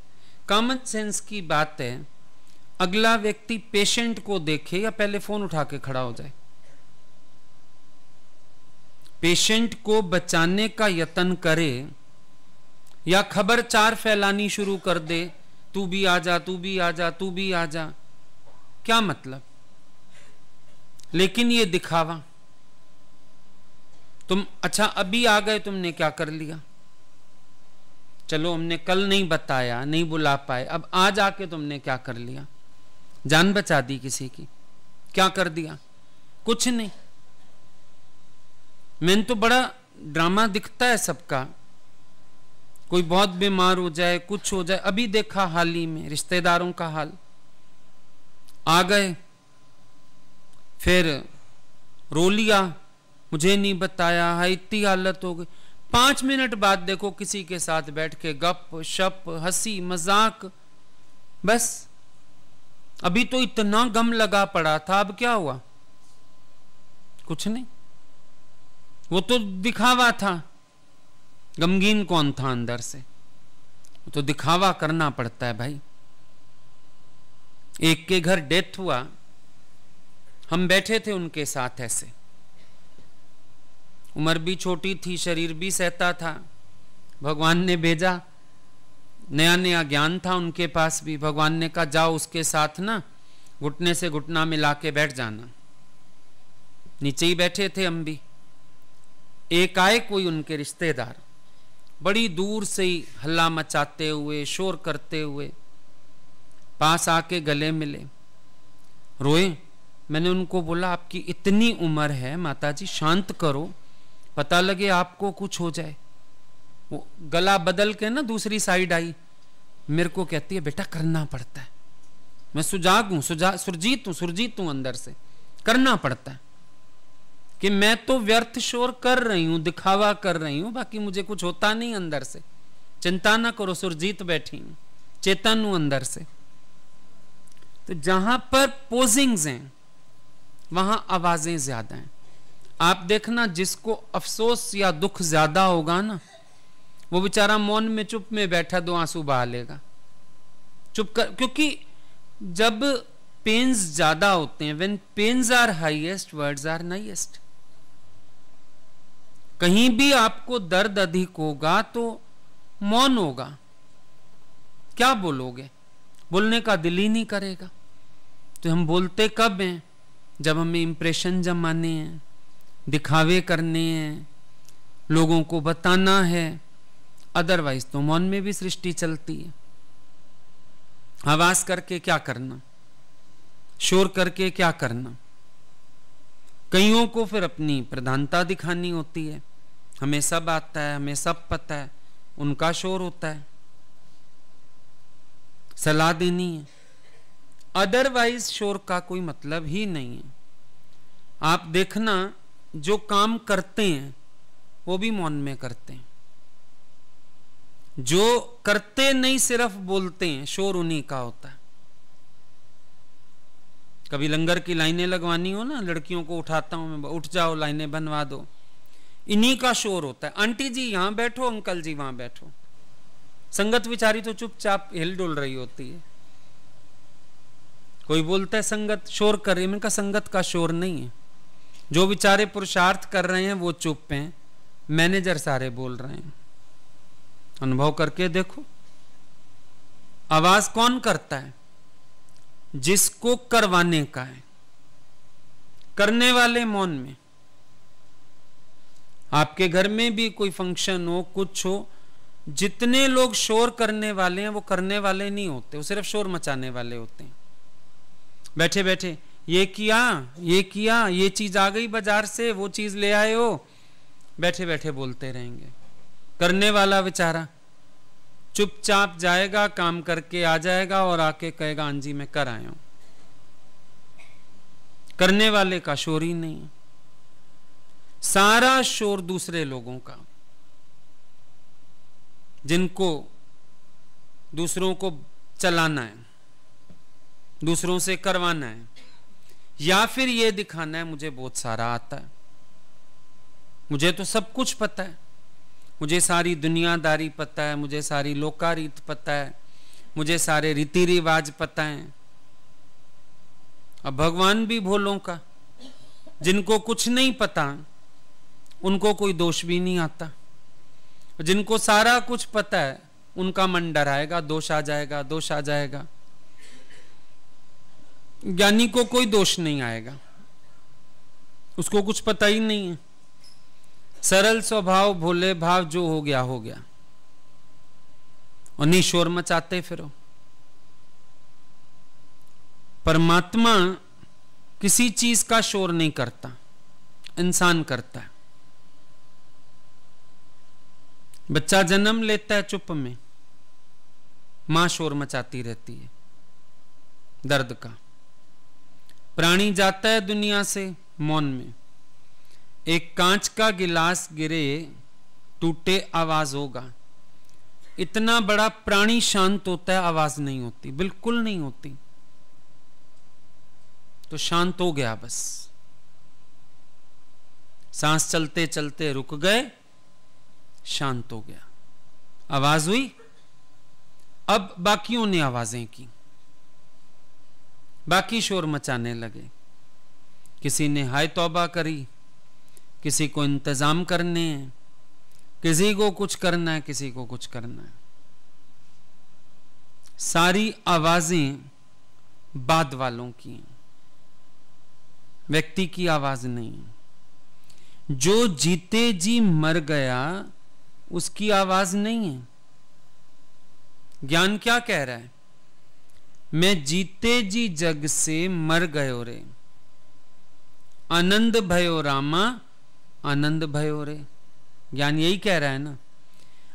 कॉमन सेंस की बात है, अगला व्यक्ति पेशेंट को देखे या पहले फोन उठा के खड़ा हो जाए, पेशेंट को बचाने का यत्न करे या खबर चार फैलानी शुरू कर दे, तू भी आ जा, तू भी आ जा, तू भी आ जा, क्या मतलब। लेकिन ये दिखावा, तुम अच्छा अभी आ गए, तुमने क्या कर लिया, चलो हमने कल नहीं बताया, नहीं बुला पाए, अब आज आके तुमने क्या कर लिया, जान बचा दी किसी की, क्या कर दिया? कुछ नहीं। मैंने तो बड़ा ड्रामा दिखता है सबका, कोई बहुत बीमार हो जाए, कुछ हो जाए। अभी देखा हाल ही में रिश्तेदारों का हाल, आ गए फिर रो लिया, मुझे नहीं बताया, है इतनी हालत हो गई। 5 मिनट बाद देखो किसी के साथ बैठ के गप शप, हंसी मजाक, बस। अभी तो इतना गम लगा पड़ा था, अब क्या हुआ? कुछ नहीं। वो तो दिखावा था, गमगीन कौन था अंदर से? वो तो दिखावा करना पड़ता है भाई। एक के घर डेथ हुआ, हम बैठे थे उनके साथ ऐसे, उम्र भी छोटी थी, शरीर भी सहता था। भगवान ने भेजा, नया नया ज्ञान था उनके पास भी। भगवान ने कहा जाओ उसके साथ ना घुटने से घुटना मिला के बैठ जाना। नीचे ही बैठे थे हम भी। एक आए कोई उनके रिश्तेदार, बड़ी दूर से ही हल्ला मचाते हुए, शोर करते हुए पास आके गले मिले, रोए। मैंने उनको बोला आपकी इतनी उम्र है माता जी, शांत करो, पता लगे आपको कुछ हो जाए। वो गला बदल के ना दूसरी साइड आई, मेरे को कहती है बेटा करना पड़ता है। मैं सुजाग हूं, सुरजीत हूं अंदर से, करना पड़ता है कि मैं तो व्यर्थ शोर कर रही हूं, दिखावा कर रही हूं, बाकी मुझे कुछ होता नहीं अंदर से। चिंता ना करो, सुरजीत बैठी हूं, चेतन हूं अंदर से। तो जहां पर पोजिंग्स हैं वहां आवाजें ज्यादा हैं। आप देखना जिसको अफसोस या दुख ज्यादा होगा ना, वो बेचारा मौन में चुप में बैठा 2 आंसू बहा लेगा, चुप कर। क्योंकि जब पेन्स ज्यादा होते हैं, when pains are highest words are nicest. कहीं भी आपको दर्द अधिक होगा तो मौन होगा, क्या बोलोगे? बोलने का दिल ही नहीं करेगा। तो हम बोलते कब हैं? जब हमें इंप्रेशन जमाने हैं, दिखावे करने हैं, लोगों को बताना है। अदरवाइज तो मौन में भी सृष्टि चलती है। आवाज करके क्या करना, शोर करके क्या करना। कईयों को फिर अपनी प्रधानता दिखानी होती है, हमें सब आता है, हमें सब पता है, उनका शोर होता है, सलाह देनी है। अदरवाइज शोर का कोई मतलब ही नहीं है। आप देखना जो काम करते हैं वो भी मौन में करते हैं, जो करते नहीं सिर्फ बोलते हैं, शोर उन्हीं का होता है। कभी लंगर की लाइनें लगवानी हो ना, लड़कियों को उठाता हूं मैं, उठ जाओ लाइनें बनवा दो, इन्हीं का शोर होता है। आंटी जी यहां बैठो, अंकल जी वहां बैठो। संगत विचारी तो चुपचाप हिल डुल रही होती है। कोई बोलता है संगत शोर कर रही है, मैंने कहा संगत का शोर नहीं है, जो बेचारे पुरुषार्थ कर रहे हैं वो चुप हैं, मैनेजर सारे बोल रहे हैं। अनुभव करके देखो, आवाज कौन करता है? जिसको करवाने का है, करने वाले मौन में। आपके घर में भी कोई फंक्शन हो, कुछ हो, जितने लोग शोर करने वाले हैं वो करने वाले नहीं होते, वो सिर्फ शोर मचाने वाले होते हैं। बैठे बैठे ये किया, ये किया, ये चीज आ गई बाजार से, वो चीज ले आए हो, बैठे बैठे बोलते रहेंगे। करने वाला बेचारा चुपचाप जाएगा, काम करके आ जाएगा और आके कहेगा हाँ जी मैं कर आया हूं। करने वाले का शोर ही नहीं, सारा शोर दूसरे लोगों का, जिनको दूसरों को चलाना है, दूसरों से करवाना है, या फिर यह दिखाना है मुझे बहुत सारा आता है, मुझे तो सब कुछ पता है, मुझे सारी दुनियादारी पता है, मुझे सारी लोकारीत पता है, मुझे सारे रीति रिवाज पता है। अब भगवान भी भोलों का, जिनको कुछ नहीं पता उनको कोई दोष भी नहीं आता, जिनको सारा कुछ पता है उनका मन डराएगा, दोष आ जाएगा, दोष आ जाएगा। ज्ञानी को कोई दोष नहीं आएगा, उसको कुछ पता ही नहीं है। सरल स्वभाव, भोले भाव, जो हो गया हो गया, और नहीं शोर मचाते फिरो। परमात्मा किसी चीज का शोर नहीं करता, इंसान करता है। बच्चा जन्म लेता है चुप में, मां शोर मचाती रहती है दर्द का। प्राणी जाता है दुनिया से मौन में। एक कांच का गिलास गिरे टूटे आवाज होगा। इतना बड़ा प्राणी शांत होता है, आवाज नहीं होती, बिल्कुल नहीं होती। तो शांत हो गया बस। सांस चलते चलते रुक गए, शांत हो गया। आवाज हुई, अब बाकियों ने आवाजें की, बाकी शोर मचाने लगे। किसी ने हाय तौबा करी, किसी को इंतजाम करने हैं, किसी को कुछ करना है, किसी को कुछ करना है। सारी आवाजें बाद वालों की हैं, व्यक्ति की आवाज नहीं। जो जीते जी मर गया उसकी आवाज नहीं है। ज्ञान क्या कह रहा है? मैं जीते जी जग से मर गयो रे, आनंद भयो रामा, आनंद भयो रे। ज्ञान यही कह रहा है ना।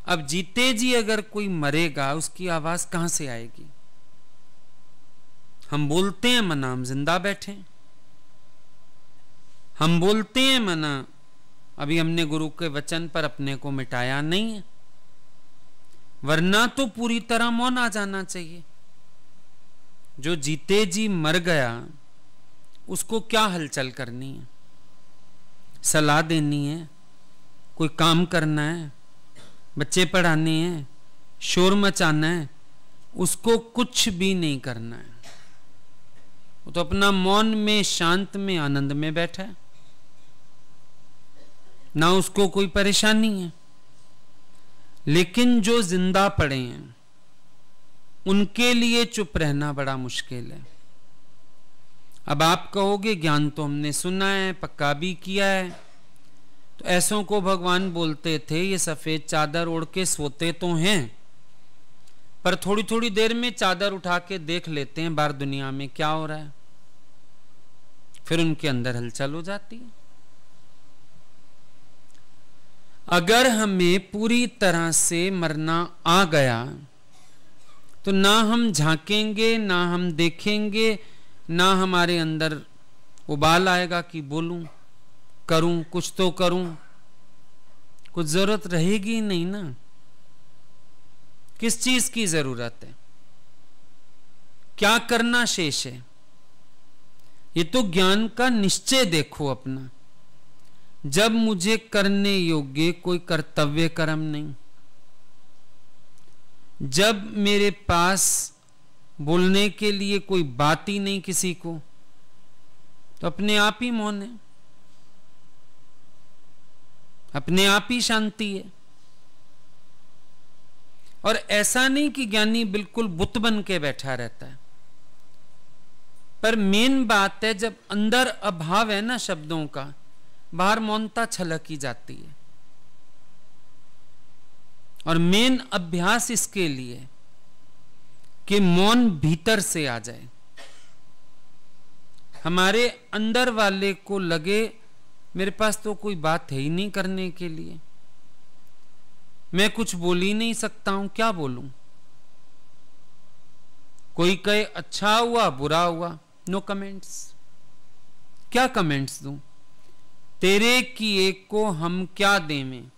अब जीते जी अगर कोई मरेगा उसकी आवाज कहां से आएगी? हम बोलते हैं मना हम जिंदा बैठे, हम बोलते हैं मना अभी हमने गुरु के वचन पर अपने को मिटाया नहीं है, वरना तो पूरी तरह मौन आ जाना चाहिए। जो जीते जी मर गया उसको क्या हलचल करनी है? सलाह देनी है, कोई काम करना है, बच्चे पढ़ाने हैं, शोर मचाना है, उसको कुछ भी नहीं करना है। वो तो अपना मौन में, शांत में, आनंद में बैठा है, ना उसको कोई परेशानी है। लेकिन जो जिंदा पड़े हैं उनके लिए चुप रहना बड़ा मुश्किल है। अब आप कहोगे ज्ञान तो हमने सुना है, पक्का भी किया है, तो ऐसों को भगवान बोलते थे ये सफेद चादर ओढ़ के सोते तो हैं, पर थोड़ी थोड़ी देर में चादर उठा के देख लेते हैं बाहर दुनिया में क्या हो रहा है, फिर उनके अंदर हलचल हो जाती है। अगर हमें पूरी तरह से मरना आ गया तो ना हम झांकेंगे, ना हम देखेंगे, ना हमारे अंदर उबाल आएगा कि बोलूं, करूं, कुछ तो करूं, कुछ जरूरत रहेगी नहीं ना। किस चीज की जरूरत है? क्या करना शेष है? ये तो ज्ञान का निश्चय देखो अपना। जब मुझे करने योग्य कोई कर्तव्य कर्म नहीं, जब मेरे पास बोलने के लिए कोई बात ही नहीं किसी को, तो अपने आप ही मौन है, अपने आप ही शांति है। और ऐसा नहीं कि ज्ञानी बिल्कुल बुत बन के बैठा रहता है, पर मेन बात है जब अंदर अभाव है ना शब्दों का, बाहर मौनता छलक ही जाती है। और मेन अभ्यास इसके लिए कि मौन भीतर से आ जाए, हमारे अंदर वाले को लगे मेरे पास तो कोई बात है ही नहीं करने के लिए, मैं कुछ बोल ही नहीं सकता हूं, क्या बोलूं? कोई कहे अच्छा हुआ बुरा हुआ, नो कमेंट्स। क्या कमेंट्स दूं? तेरे किए को हम क्या देवें,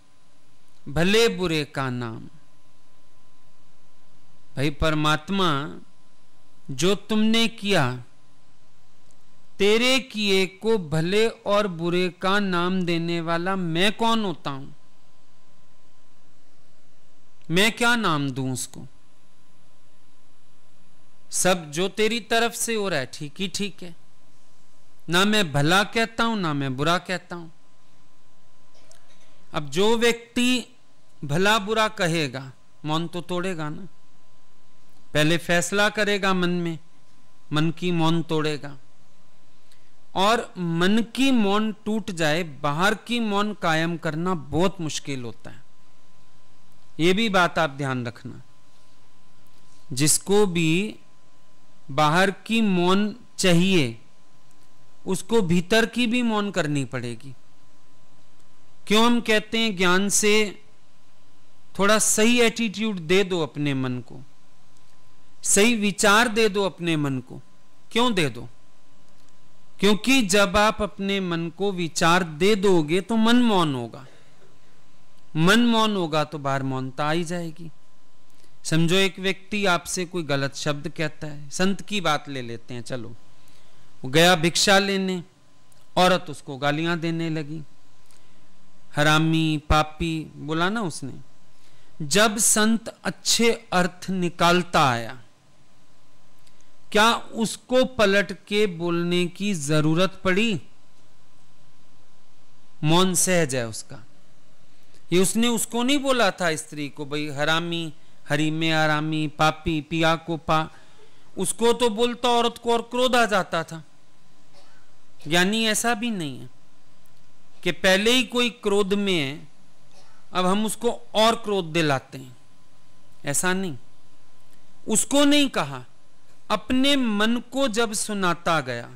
भले बुरे का नाम। भाई परमात्मा जो तुमने किया, तेरे किए को भले और बुरे का नाम देने वाला मैं कौन होता हूं? मैं क्या नाम दूं उसको? सब जो तेरी तरफ से हो रहा है ठीक ही ठीक है, ना मैं भला कहता हूं ना मैं बुरा कहता हूं। अब जो व्यक्ति भला बुरा कहेगा मौन तो तोड़ेगा ना, पहले फैसला करेगा मन में, मन की मौन तोड़ेगा। और मन की मौन टूट जाए, बाहर की मौन कायम करना बहुत मुश्किल होता है। यह भी बात आप ध्यान रखना, जिसको भी बाहर की मौन चाहिए उसको भीतर की भी मौन करनी पड़ेगी। क्यों हम कहते हैं ज्ञान से थोड़ा सही एटीट्यूड दे दो अपने मन को, सही विचार दे दो अपने मन को। क्यों दे दो? क्योंकि जब आप अपने मन को विचार दे दोगे तो मन मौन होगा, मन मौन होगा तो बाहर मौनता आ ही जाएगी। समझो एक व्यक्ति आपसे कोई गलत शब्द कहता है, संत की बात ले लेते हैं, चलो, वो गया भिक्षा लेने, औरत उसको गालियां देने लगी, हरामी, पापी बोला ना उसने। जब संत अच्छे अर्थ निकालता आया, क्या उसको पलट के बोलने की जरूरत पड़ी? मौन सहज है उसका। ये उसने उसको नहीं बोला था स्त्री को, भाई हरामी, हरी में आरामी, पापी, पिया को पा। उसको तो बोलता औरत को और क्रोध आ जाता था। ज्ञानी ऐसा भी नहीं है कि पहले ही कोई क्रोध में है, अब हम उसको और क्रोध दिलाते हैं, ऐसा नहीं। उसको नहीं कहा, अपने मन को जब सुनाता गया,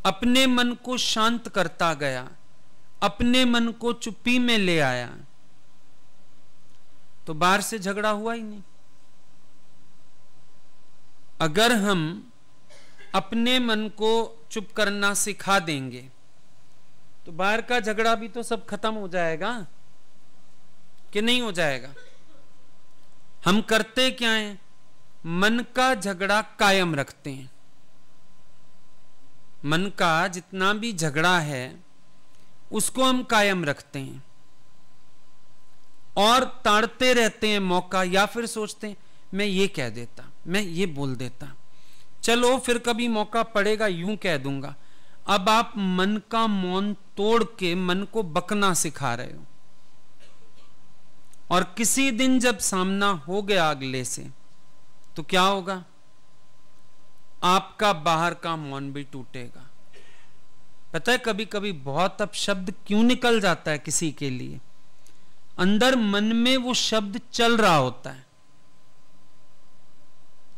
अपने मन को शांत करता गया, अपने मन को चुप्पी में ले आया, तो बाहर से झगड़ा हुआ ही नहीं। अगर हम अपने मन को चुप करना सिखा देंगे तो बाहर का झगड़ा भी तो सब खत्म हो जाएगा, कि नहीं हो जाएगा? हम करते क्या हैं? मन का झगड़ा कायम रखते हैं। मन का जितना भी झगड़ा है उसको हम कायम रखते हैं और ताड़ते रहते हैं मौका, या फिर सोचते हैं मैं ये कह देता, मैं ये बोल देता, चलो फिर कभी मौका पड़ेगा यूं कह दूंगा। अब आप मन का मौन तोड़ के मन को बकना सिखा रहे हो, और किसी दिन जब सामना हो गया अगले से तो क्या होगा? आपका बाहर का मौन भी टूटेगा। पता है कभी कभी बहुत अपशब्द क्यों निकल जाता है किसी के लिए? अंदर मन में वो शब्द चल रहा होता है।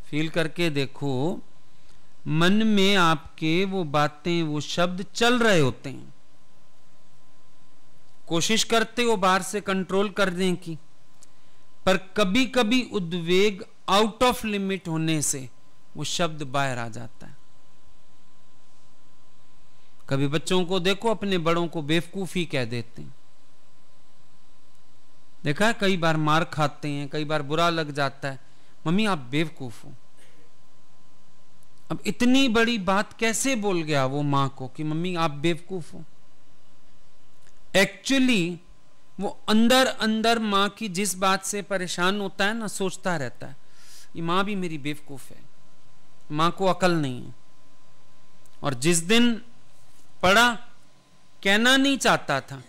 फील करके देखो, मन में आपके वो बातें, वो शब्द चल रहे होते हैं। कोशिश करते हो बाहर से कंट्रोल करने की, पर कभी कभी उद्वेग आउट ऑफ लिमिट होने से वो शब्द बाहर आ जाता है। कभी बच्चों को देखो अपने बड़ों को बेवकूफी कह देते हैं। देखा है, कई बार मार खाते हैं, कई बार बुरा लग जाता है, मम्मी आप बेवकूफ हो। अब इतनी बड़ी बात कैसे बोल गया वो मां को कि मम्मी आप बेवकूफ हो? एक्चुअली वो अंदर अंदर मां की जिस बात से परेशान होता है ना, सोचता रहता है ये मां भी मेरी बेवकूफ है, मां को अकल नहीं है। और जिस दिन पढ़ा, कहना नहीं चाहता था।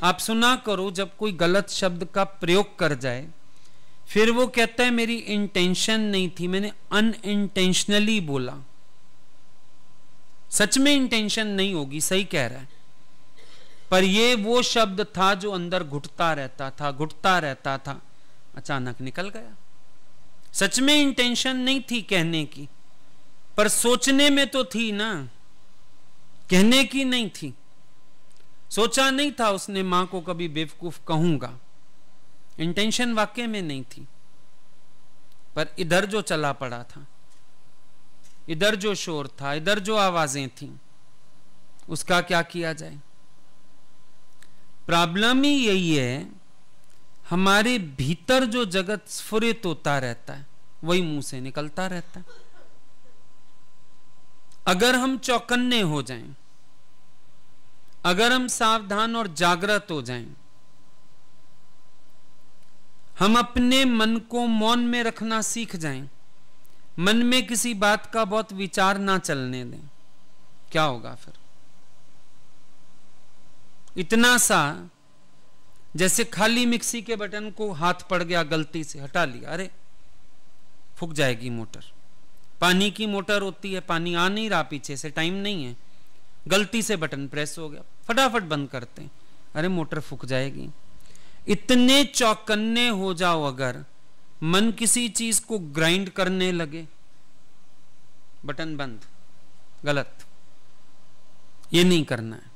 आप सुना करो, जब कोई गलत शब्द का प्रयोग कर जाए फिर वो कहता है मेरी इंटेंशन नहीं थी, मैंने अनइंटेंशनली बोला। सच में इंटेंशन नहीं होगी, सही कह रहा है, पर ये वो शब्द था जो अंदर घुटता रहता था, घुटता रहता था, अचानक निकल गया। सच में इंटेंशन नहीं थी कहने की, पर सोचने में तो थी ना, कहने की नहीं थी। सोचा नहीं था उसने मां को कभी बेवकूफ कहूंगा, इंटेंशन वाकई में नहीं थी, पर इधर जो चला पड़ा था, इधर जो शोर था, इधर जो आवाजें थीं, उसका क्या किया जाए? प्रॉब्लम ही यही है, हमारे भीतर जो जगत स्फुरित होता रहता है वही मुंह से निकलता रहता है। अगर हम चौकन्ने हो जाएं, अगर हम सावधान और जागृत हो जाएं, हम अपने मन को मौन में रखना सीख जाएं, मन में किसी बात का बहुत विचार ना चलने दें, क्या होगा फिर? इतना सा जैसे खाली मिक्सी के बटन को हाथ पड़ गया, गलती से हटा लिया, अरे फूक जाएगी मोटर। पानी की मोटर होती है, पानी आ नहीं रहा पीछे से, टाइम नहीं है, गलती से बटन प्रेस हो गया, फटाफट बंद करते हैं, अरे मोटर फूक जाएगी। इतने चौकन्ने हो जाओ, अगर मन किसी चीज को ग्राइंड करने लगे, बटन बंद, गलत, ये नहीं करना है।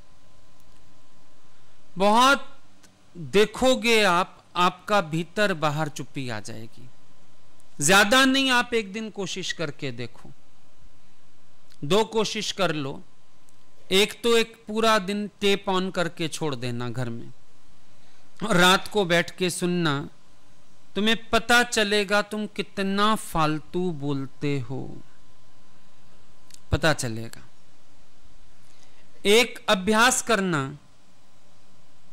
बहुत देखोगे आप, आपका भीतर बाहर चुप्पी आ जाएगी। ज्यादा नहीं, आप एक दिन कोशिश करके देखो, 2 कोशिश कर लो। एक तो एक पूरा दिन टेप ऑन करके छोड़ देना घर में, और रात को बैठ के सुनना, तुम्हें पता चलेगा तुम कितना फालतू बोलते हो, पता चलेगा। एक अभ्यास करना,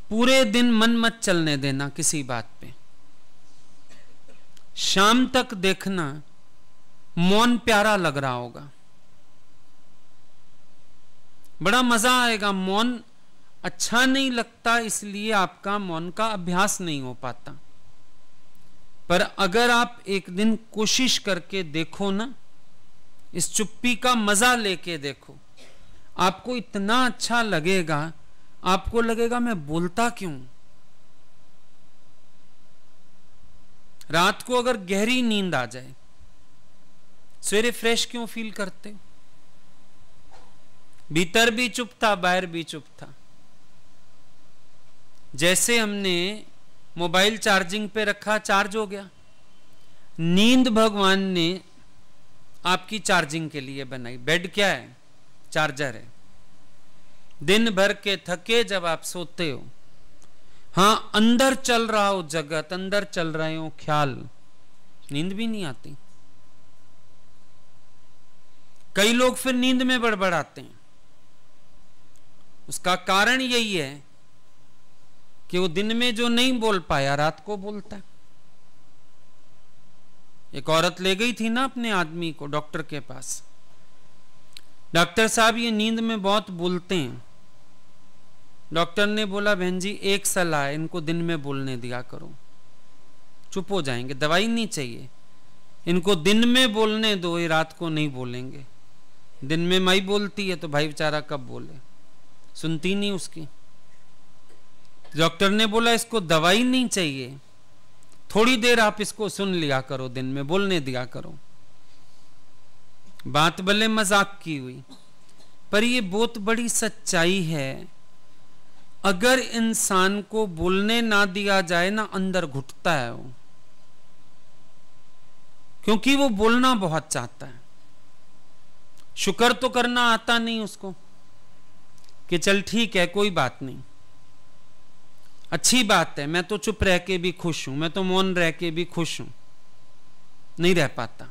पूरे दिन मन मत चलने देना किसी बात पे। शाम तक देखना, मौन प्यारा लग रहा होगा, बड़ा मजा आएगा। मौन अच्छा नहीं लगता, इसलिए आपका मौन का अभ्यास नहीं हो पाता। पर अगर आप एक दिन कोशिश करके देखो ना, इस चुप्पी का मजा लेके देखो, आपको इतना अच्छा लगेगा। आपको लगेगा मैं बोलता क्यों। रात को अगर गहरी नींद आ जाए, सवेरे फ्रेश क्यों फील करते हो। भीतर भी चुप था, बाहर भी चुप था। जैसे हमने मोबाइल चार्जिंग पे रखा, चार्ज हो गया। नींद भगवान ने आपकी चार्जिंग के लिए बनाई। बेड क्या है? चार्जर है। दिन भर के थके जब आप सोते हो, हां अंदर चल रहा हो जगत, अंदर चल रहे हो ख्याल, नींद भी नहीं आती। कई लोग फिर नींद में बड़बड़ाते हैं। उसका कारण यही है कि वो दिन में जो नहीं बोल पाया, रात को बोलता है। एक औरत ले गई थी ना अपने आदमी को डॉक्टर के पास। डॉक्टर साहब ये नींद में बहुत बोलते हैं। डॉक्टर ने बोला बहन जी एक सलाह है, इनको दिन में बोलने दिया करो, चुप हो जाएंगे, दवाई नहीं चाहिए, इनको दिन में बोलने दो, ये रात को नहीं बोलेंगे। दिन में माई बोलती है तो भाई बेचारा कब बोले, सुनती नहीं उसकी। डॉक्टर ने बोला इसको दवाई नहीं चाहिए, थोड़ी देर आप इसको सुन लिया करो, दिन में बोलने दिया करो। बात भले मजाक की हुई, पर ये बहुत बड़ी सच्चाई है। अगर इंसान को बोलने ना दिया जाए ना, अंदर घुटता है वो, क्योंकि वो बोलना बहुत चाहता है। शुक्र तो करना आता नहीं उसको कि चल ठीक है कोई बात नहीं, अच्छी बात है, मैं तो चुप रह के भी खुश हूं, मैं तो मौन रह के भी खुश हूं। नहीं रह पाता।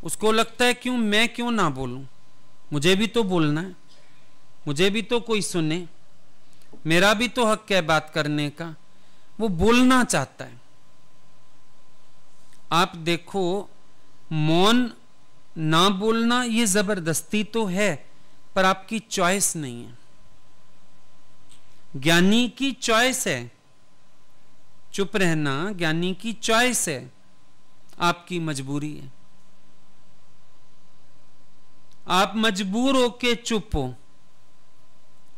उसको लगता है क्यों मैं क्यों ना बोलूं, मुझे भी तो बोलना है, मुझे भी तो कोई सुने, मेरा भी तो हक है बात करने का। वो बोलना चाहता है। आप देखो, मौन ना बोलना ये जबरदस्ती तो है, पर आपकी चॉइस नहीं है। ज्ञानी की चॉइस है, चुप रहना ज्ञानी की चॉइस है, आपकी मजबूरी है। आप मजबूर होके चुप हो,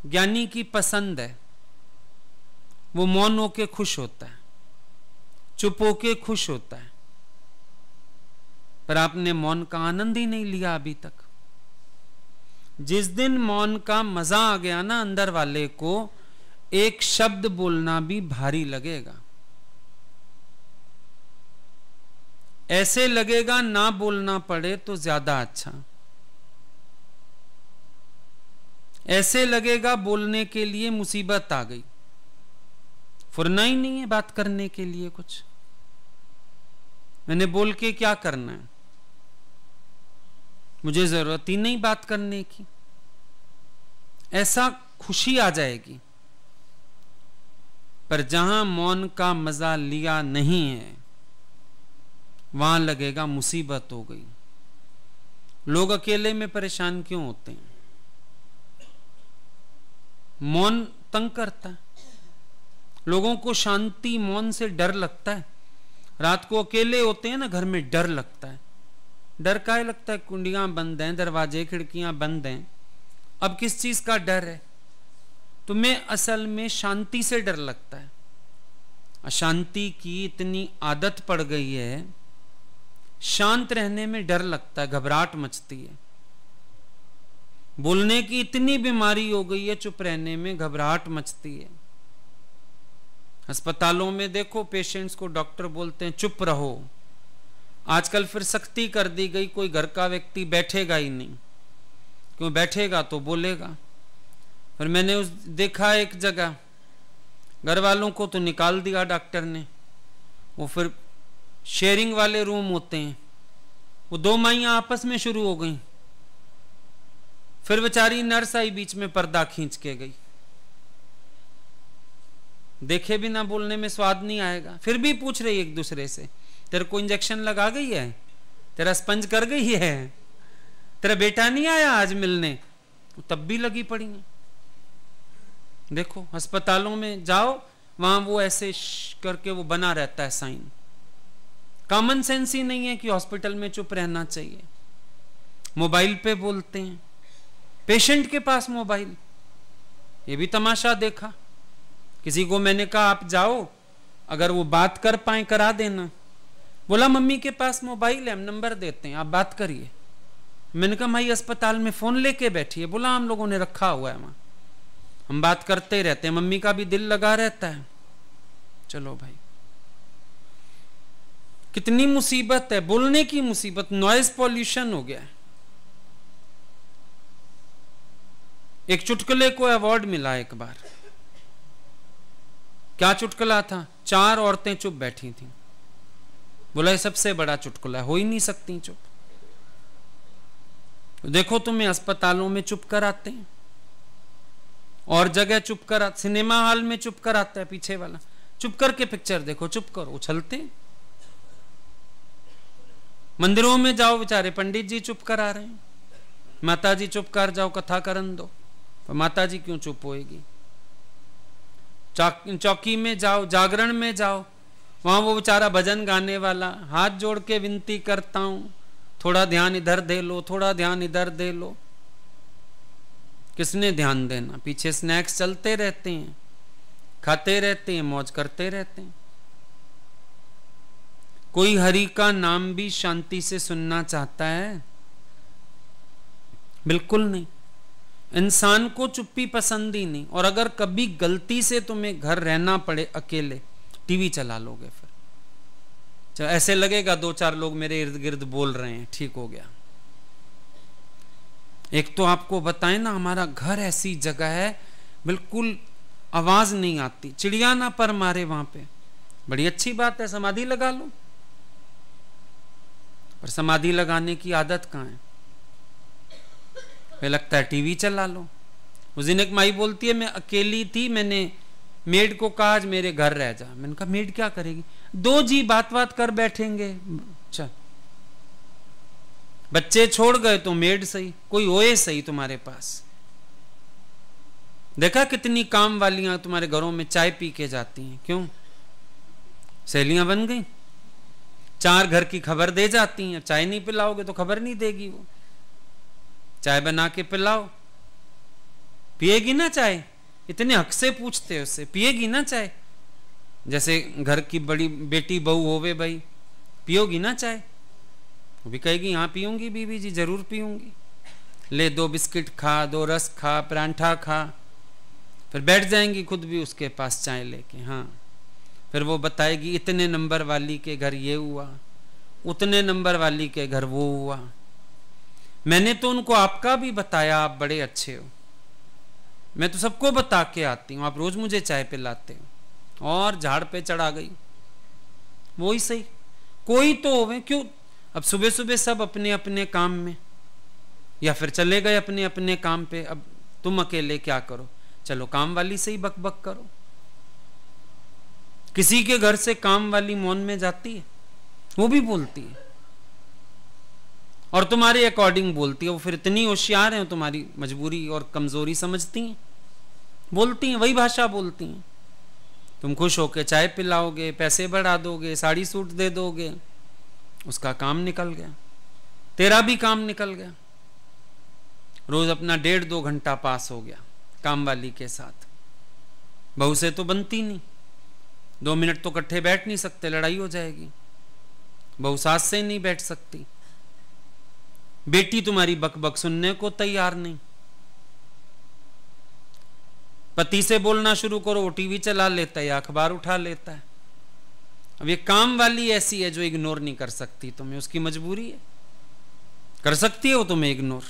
ज्ञानी की पसंद है, वो मौन होके खुश होता है, चुप होके खुश होता है। पर आपने मौन का आनंद ही नहीं लिया अभी तक। जिस दिन मौन का मजा आ गया ना अंदर वाले को, एक शब्द बोलना भी भारी लगेगा। ऐसे लगेगा ना बोलना पड़े तो ज्यादा अच्छा। ऐसे लगेगा बोलने के लिए मुसीबत आ गई, फुरना ही नहीं है बात करने के लिए कुछ। मैंने बोल के क्या करना है, मुझे जरूरत ही नहीं बात करने की। ऐसा खुशी आ जाएगी। पर जहां मौन का मजा लिया नहीं है, वहां लगेगा मुसीबत हो गई। लोग अकेले में परेशान क्यों होते हैं? मौन तंग करता है लोगों को। शांति मौन से डर लगता है। रात को अकेले होते हैं ना घर में, डर लगता है। डर काहे लगता है? कुंडियां बंद हैं, दरवाजे खिड़कियां बंद हैं। अब किस चीज का डर है तुम्हें? असल में शांति से डर लगता है। अशांति की इतनी आदत पड़ गई है, शांत रहने में डर लगता है, घबराहट मचती है। बोलने की इतनी बीमारी हो गई है, चुप रहने में घबराहट मचती है। अस्पतालों में देखो, पेशेंट्स को डॉक्टर बोलते हैं चुप रहो। आजकल फिर सख्ती कर दी गई, कोई घर का व्यक्ति बैठेगा ही नहीं, क्यों बैठेगा तो बोलेगा। फिर मैंने देखा एक जगह, घर वालों को तो निकाल दिया डॉक्टर ने, वो फिर शेयरिंग वाले रूम होते हैं, वो दो माइयां आपस में शुरू हो गई। फिर बेचारी नर्स आई बीच में, पर्दा खींच के गई। देखे बिना बोलने में स्वाद नहीं आएगा। फिर भी पूछ रही एक दूसरे से, तेरे को इंजेक्शन लगा गई है, तेरा स्पंज कर गई है, तेरा बेटा नहीं आया आज मिलने, तब भी लगी पड़ी है। देखो अस्पतालों में जाओ, वहां वो ऐसे करके वो बना रहता है साइन। कॉमन सेंस ही नहीं है कि हॉस्पिटल में चुप रहना चाहिए। मोबाइल पे बोलते हैं, पेशेंट के पास मोबाइल। ये भी तमाशा देखा। किसी को मैंने कहा आप जाओ, अगर वो बात कर पाए करा देना। बोला मम्मी के पास मोबाइल है, हम नंबर देते हैं, आप बात करिए। मैंने कहा भाई अस्पताल में फोन लेके बैठी है। बोला हम लोगों ने रखा हुआ है वहां, हम बात करते रहते हैं, मम्मी का भी दिल लगा रहता है। चलो भाई, कितनी मुसीबत है, बोलने की मुसीबत। नॉइज पॉल्यूशन हो गया है। एक चुटकुले को अवार्ड मिला एक बार। क्या चुटकुला था? 4 औरतें चुप बैठी थीं। बोला ये सबसे बड़ा चुटकुला, हो ही नहीं सकती चुप। देखो तुम्हें अस्पतालों में चुप कराते हैं, और जगह चुप करा, सिनेमा हॉल में चुप कराता है पीछे वाला, चुप करके पिक्चर देखो, चुप करो, उछलते। मंदिरों में जाओ, बेचारे पंडित जी चुप करा रहे हैं। माता जी चुप कर जाओ, कथा करन दो, तो माता जी क्यों चुप होएगी। चौकी में जाओ, जागरण में जाओ, वहां वो बेचारा भजन गाने वाला हाथ जोड़ के विनती करता हूं, थोड़ा ध्यान इधर दे लो, थोड़ा ध्यान इधर दे लो। किसने ध्यान देना? पीछे स्नैक्स चलते रहते हैं, खाते रहते हैं, मौज करते रहते हैं। कोई हरि का नाम भी शांति से सुनना चाहता है? बिल्कुल नहीं। इंसान को चुप्पी पसंद ही नहीं। और अगर कभी गलती से तुम्हें घर रहना पड़े अकेले, टीवी चला लोगे। फिर ऐसे लगेगा 2-4 लोग मेरे इर्द गिर्द बोल रहे हैं, ठीक हो गया। एक तो आपको बताएं ना, हमारा घर ऐसी जगह है बिल्कुल आवाज नहीं आती, चिड़िया ना पर मारे वहां पे। बड़ी अच्छी बात है, समाधि लगा लो। पर समाधि लगाने की आदत कहां है? वे लगता है टीवी चला लो। उस दिन एक माई बोलती है, मैं अकेली थी, मैंने मेड को कहा आज मेरे घर रह जा। मैंने कहा मेड क्या करेगी? 2 जी बात बात कर बैठेंगे। अच्छा, बच्चे छोड़ गए तो मेड सही, कोई होए सही तुम्हारे पास। देखा कितनी काम वालियां तुम्हारे घरों में चाय पी के जाती हैं, क्यों? सहेलियां बन गई, 4 घर की खबर दे जाती हैं। चाय नहीं पिलाओगे तो खबर नहीं देगी वो। चाय बना के पिलाओ, पिएगी ना चाय? इतने हक से पूछते हैं उससे, पिएगी ना चाय? जैसे घर की बड़ी बेटी बहू होवे, भाई पियोगी ना चाय? वो भी कहेगी हाँ पीऊंगी बीबी जी, जरूर पीऊंगी। ले 2 बिस्किट खा, 2 रस खा, परांठा खा, फिर बैठ जाएंगी खुद भी उसके पास चाय लेके। हाँ, फिर वो बताएगी इतने नंबर वाली के घर ये हुआ, उतने नंबर वाली के घर वो हुआ। मैंने तो उनको आपका भी बताया, आप बड़े अच्छे हो, मैं तो सबको बता के आती हूँ, आप रोज मुझे चाय पिलाते हो। और झाड़ पे चढ़ा गई। वो ही सही, कोई तो होवे। क्यों? अब सुबह सुबह सब अपने अपने काम में, या फिर चले गए अपने अपने काम पे। अब तुम अकेले क्या करो? चलो काम वाली से ही बक बक करो। किसी के घर से काम वाली मौन में जाती है, वो भी बोलती है, और तुम्हारे अकॉर्डिंग बोलती है। वो फिर इतनी होशियार है, तुम्हारी मजबूरी और कमजोरी समझती हैं, बोलती हैं, वही भाषा बोलती हैं। तुम खुश होके चाय पिलाओगे, पैसे बढ़ा दोगे, साड़ी सूट दे दोगे, उसका काम निकल गया, तेरा भी काम निकल गया। रोज अपना 1.5-2 घंटा पास हो गया काम वाली के साथ। बहू से तो बनती नहीं, 2 मिनट तो इकट्ठे बैठ नहीं सकते, लड़ाई हो जाएगी। बहू सास से नहीं बैठ सकती। बेटी तुम्हारी बकबक सुनने को तैयार नहीं, पति से बोलना शुरू करो, वो टीवी चला लेता है या अखबार उठा लेता है। अब ये काम वाली ऐसी है जो इग्नोर नहीं कर सकती तुम्हें, उसकी मजबूरी है। कर सकती है वो तुम्हें इग्नोर,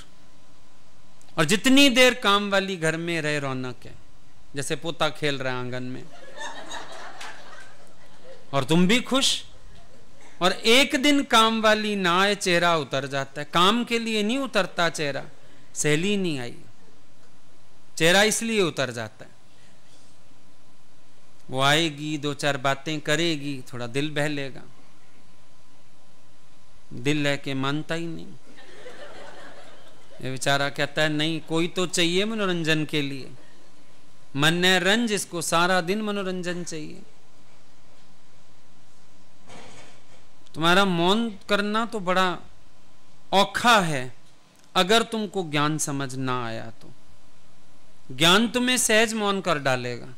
और जितनी देर काम वाली घर में रहे रौनक है, जैसे पोता खेल रहा है आंगन में और तुम भी खुश। और एक दिन काम वाली ना आए, चेहरा उतर जाता है। काम के लिए नहीं उतरता चेहरा, सहेली नहीं आई, चेहरा इसलिए उतर जाता है। वो आएगी, दो चार बातें करेगी, थोड़ा दिल बहलेगा। दिल है के मानता ही नहीं, ये बेचारा कहता है नहीं, कोई तो चाहिए मनोरंजन के लिए। मन है रंज, इसको सारा दिन मनोरंजन चाहिए। तुम्हारा मौन करना तो बड़ा औखा है अगर तुमको ज्ञान समझ ना आया तो। ज्ञान तुम्हें सहज मौन कर डालेगा,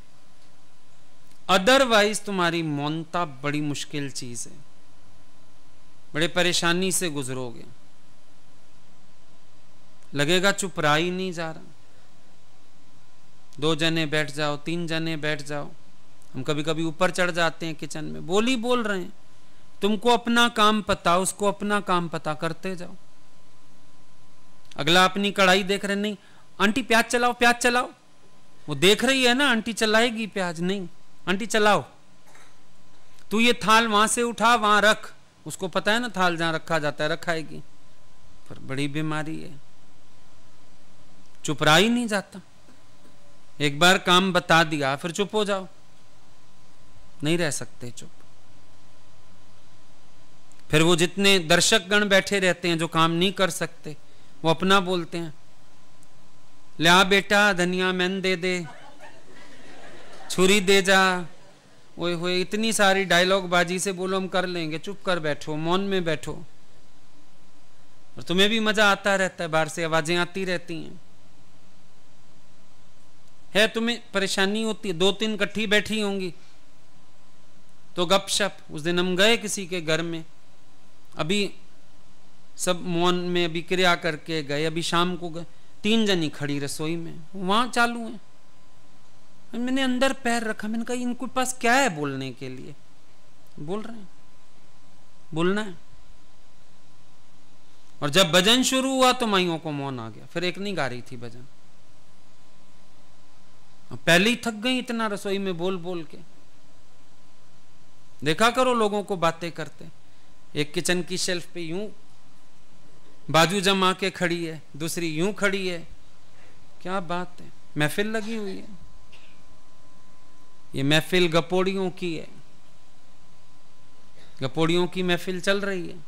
अदरवाइज तुम्हारी मौनता बड़ी मुश्किल चीज है, बड़े परेशानी से गुजरोगे। लगेगा चुप रहा ही नहीं जा रहा। 2 जने बैठ जाओ, 3 जने बैठ जाओ। हम कभी कभी ऊपर चढ़ जाते हैं किचन में, बोल रहे हैं। तुमको अपना काम पता, उसको अपना काम पता, करते जाओ। अगला अपनी कढ़ाई देख रहे, नहीं आंटी प्याज चलाओ, प्याज चलाओ। वो देख रही है ना आंटी चलाएगी प्याज, नहीं आंटी चलाओ। तू ये थाल वहां से उठा, वहां रख। उसको पता है ना थाल जहां रखा जाता है रखाएगी। पर बड़ी बीमारी है, चुप रहा ही नहीं जाता। एक बार काम बता दिया फिर चुप हो जाओ, नहीं रह सकते चुप। फिर वो जितने दर्शक गण बैठे रहते हैं जो काम नहीं कर सकते, वो अपना बोलते हैं, ले आ बेटा धनिया मैन दे दे, छुरी दे जा। ओए होए, इतनी सारी डायलॉग बाजी से बोलो हम कर लेंगे। चुप कर बैठो, मौन में बैठो। और तुम्हें भी मजा आता रहता है, बाहर से आवाजें आती रहती हैं। है तुम्हें परेशानी होती है, 2-3 इकट्ठी बैठी होंगी तो गपशप। उस दिन हम गए किसी के घर में, अभी सब मौन में अभी क्रिया करके गए, अभी शाम को गए। 3 जनी खड़ी रसोई में, वहां चालू है। मैंने अंदर पैर रखा, मैंने कहा इनके पास क्या है बोलने के लिए। बोल रहे हैं, बोलना है। और जब भजन शुरू हुआ तो माइयों को मौन आ गया। फिर एक नहीं गा रही थी भजन, पहले ही थक गई इतना रसोई में बोल बोल के। देखा करो लोगों को बातें करते। एक किचन की शेल्फ पे यूं बाजू जमा के खड़ी है, दूसरी यूं खड़ी है। क्या बात है, महफिल लगी हुई है। ये महफिल गपोड़ियों की है, गपोड़ियों की महफिल चल रही है।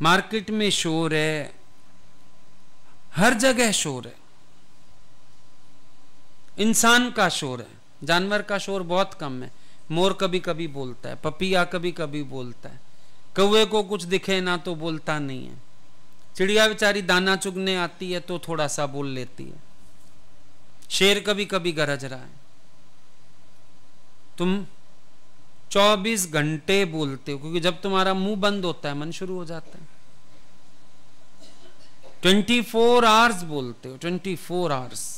मार्केट में शोर है, हर जगह शोर है। इंसान का शोर है, जानवर का शोर बहुत कम है। मोर कभी कभी बोलता है, पपीहा कभी कभी बोलता है, कौवे को कुछ दिखे ना तो बोलता नहीं है। चिड़िया बेचारी दाना चुगने आती है तो थोड़ा सा बोल लेती है। शेर कभी कभी गरज रहा है। तुम 24 घंटे बोलते हो, क्योंकि जब तुम्हारा मुंह बंद होता है मन शुरू हो जाता है। 24 आवर्स बोलते हो, 24 आवर्स।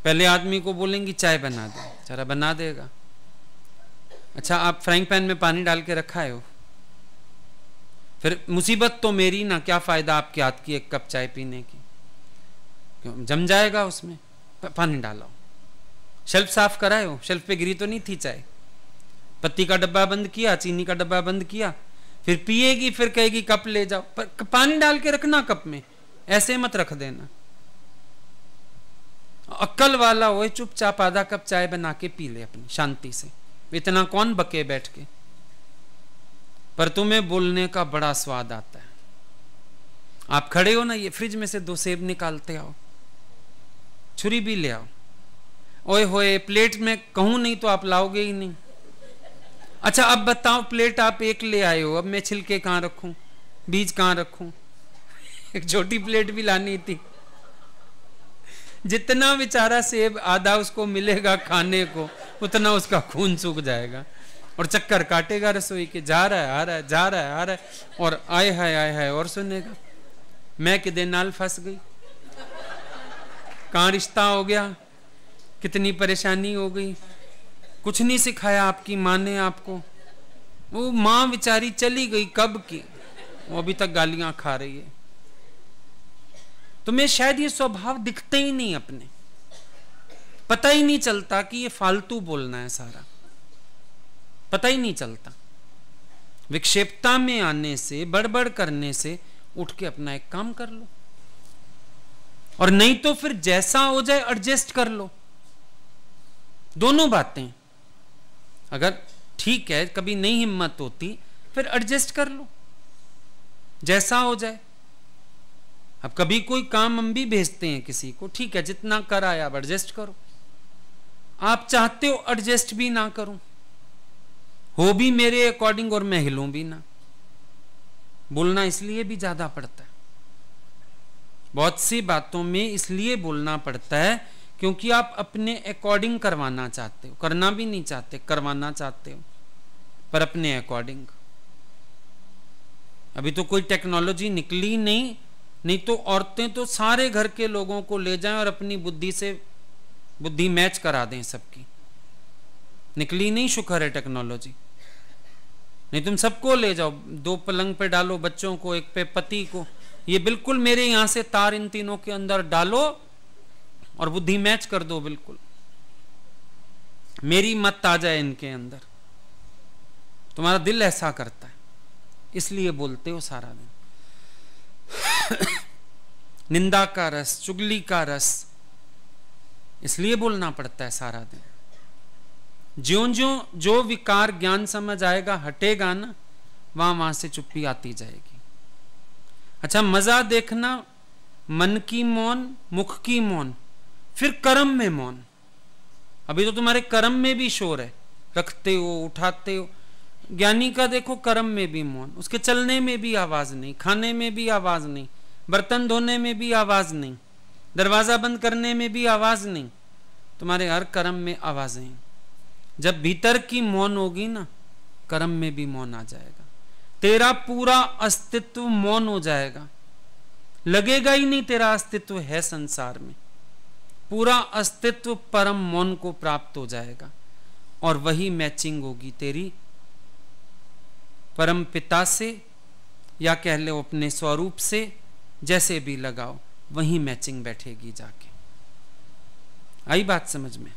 पहले आदमी को बोलेंगी चाय बना दे, जरा बना देगा। अच्छा आप फ्राइंग पैन में पानी डाल के रखा है हो, फिर मुसीबत तो मेरी ना, क्या फायदा आपके हाथ की 1 कप चाय पीने की, क्यों जम जाएगा उसमें। पानी डालो, शेल्फ साफ कराए हो, शेल्फ पे गिरी तो नहीं थी चाय। पत्ती का डब्बा बंद किया, चीनी का डब्बा बंद किया, फिर पिएगी, फिर कहेगी कप ले जाओ। पर पानी डाल के रखना कप में, ऐसे मत रख देना। अक्ल वाला हो चुपचाप आधा कप चाय बना के पी ले अपनी शांति से। इतना कौन बके बैठ के। पर तुम्हें बोलने का बड़ा स्वाद आता है। आप खड़े हो ना, ये फ्रिज में से 2 सेब निकालते आओ, छुरी भी ले आओ। ओए होए, प्लेट में कहूं नहीं तो आप लाओगे ही नहीं। अच्छा अब बताओ, प्लेट आप 1 ले आए हो, अब मैं छिलके कहां रखूं, बीज कहां रखूं। एक छोटी प्लेट भी लानी थी। जितना बेचारा सेब आधा उसको मिलेगा खाने को, उतना उसका खून सूख जाएगा और चक्कर काटेगा रसोई के। जा रहा है, आ रहा है, जा रहा है, आ रहा है, और आए हाय और सुनेगा मैं कि नाल फंस गई। कहाँ रिश्ता हो गया, कितनी परेशानी हो गई। कुछ नहीं सिखाया आपकी माँ ने आपको। वो माँ बेचारी चली गई कब की, वो अभी तक गालियां खा रही है। तुम्हें शायद ये स्वभाव दिखते ही नहीं अपने, पता ही नहीं चलता कि ये फालतू बोलना है सारा, पता ही नहीं चलता। विक्षेपता में आने से, बड़बड़ करने से उठ के अपना एक काम कर लो, और नहीं तो फिर जैसा हो जाए एडजस्ट कर लो। दोनों बातें, अगर ठीक है कभी नहीं हिम्मत होती फिर एडजस्ट कर लो, जैसा हो जाए। अब कभी कोई काम हम भी भेजते हैं किसी को, ठीक है जितना कर आया अब एडजस्ट करो। आप चाहते हो एडजस्ट भी ना करूं, हो भी मेरे अकॉर्डिंग और मैं हिलूं भी ना। बोलना इसलिए भी ज्यादा पड़ता है, बहुत सी बातों में इसलिए बोलना पड़ता है क्योंकि आप अपने अकॉर्डिंग करवाना चाहते हो, करना भी नहीं चाहते, करवाना चाहते हो, पर अपने अकॉर्डिंग। अभी तो कोई टेक्नोलॉजी निकली नहीं तो औरतें तो सारे घर के लोगों को ले जाएं और अपनी बुद्धि से बुद्धि मैच करा दें सबकी। निकली नहीं, शुक्र है टेक्नोलॉजी। नहीं तुम सबको ले जाओ, 2 पलंग पे डालो बच्चों को, एक पे पति को, ये बिल्कुल मेरे यहां से तार इन तीनों के अंदर डालो और बुद्धि मैच कर दो, बिल्कुल मेरी मत आ जाए इनके अंदर। तुम्हारा दिल ऐसा करता है, इसलिए बोलते हो सारा दिन। निंदा का रस, चुगली का रस, इसलिए बोलना पड़ता है सारा दिन। ज्यों-ज्यों जो विकार ज्ञान समझ आएगा हटेगा ना, वहां से चुप्पी आती जाएगी। अच्छा, मजा देखना, मन की मौन, मुख की मौन, फिर कर्म में मौन। अभी तो तुम्हारे कर्म में भी शोर है, रखते हो उठाते हो। ज्ञानी का देखो कर्म में भी मौन, उसके चलने में भी आवाज नहीं, खाने में भी आवाज नहीं, बर्तन धोने में भी आवाज नहीं, दरवाजा बंद करने में भी आवाज नहीं, तुम्हारे हर कर्म में आवाजें हैं। जब भीतर की मौन होगी ना, कर्म में भी मौन आ जाएगा, तेरा पूरा अस्तित्व मौन हो जाएगा, लगेगा ही नहीं तेरा अस्तित्व है संसार में। पूरा अस्तित्व परम मौन को प्राप्त हो जाएगा, और वही मैचिंग होगी तेरी परम पिता से, या कह लो अपने स्वरूप से, जैसे भी लगाओ वही मैचिंग बैठेगी जाके। आई बात समझ में?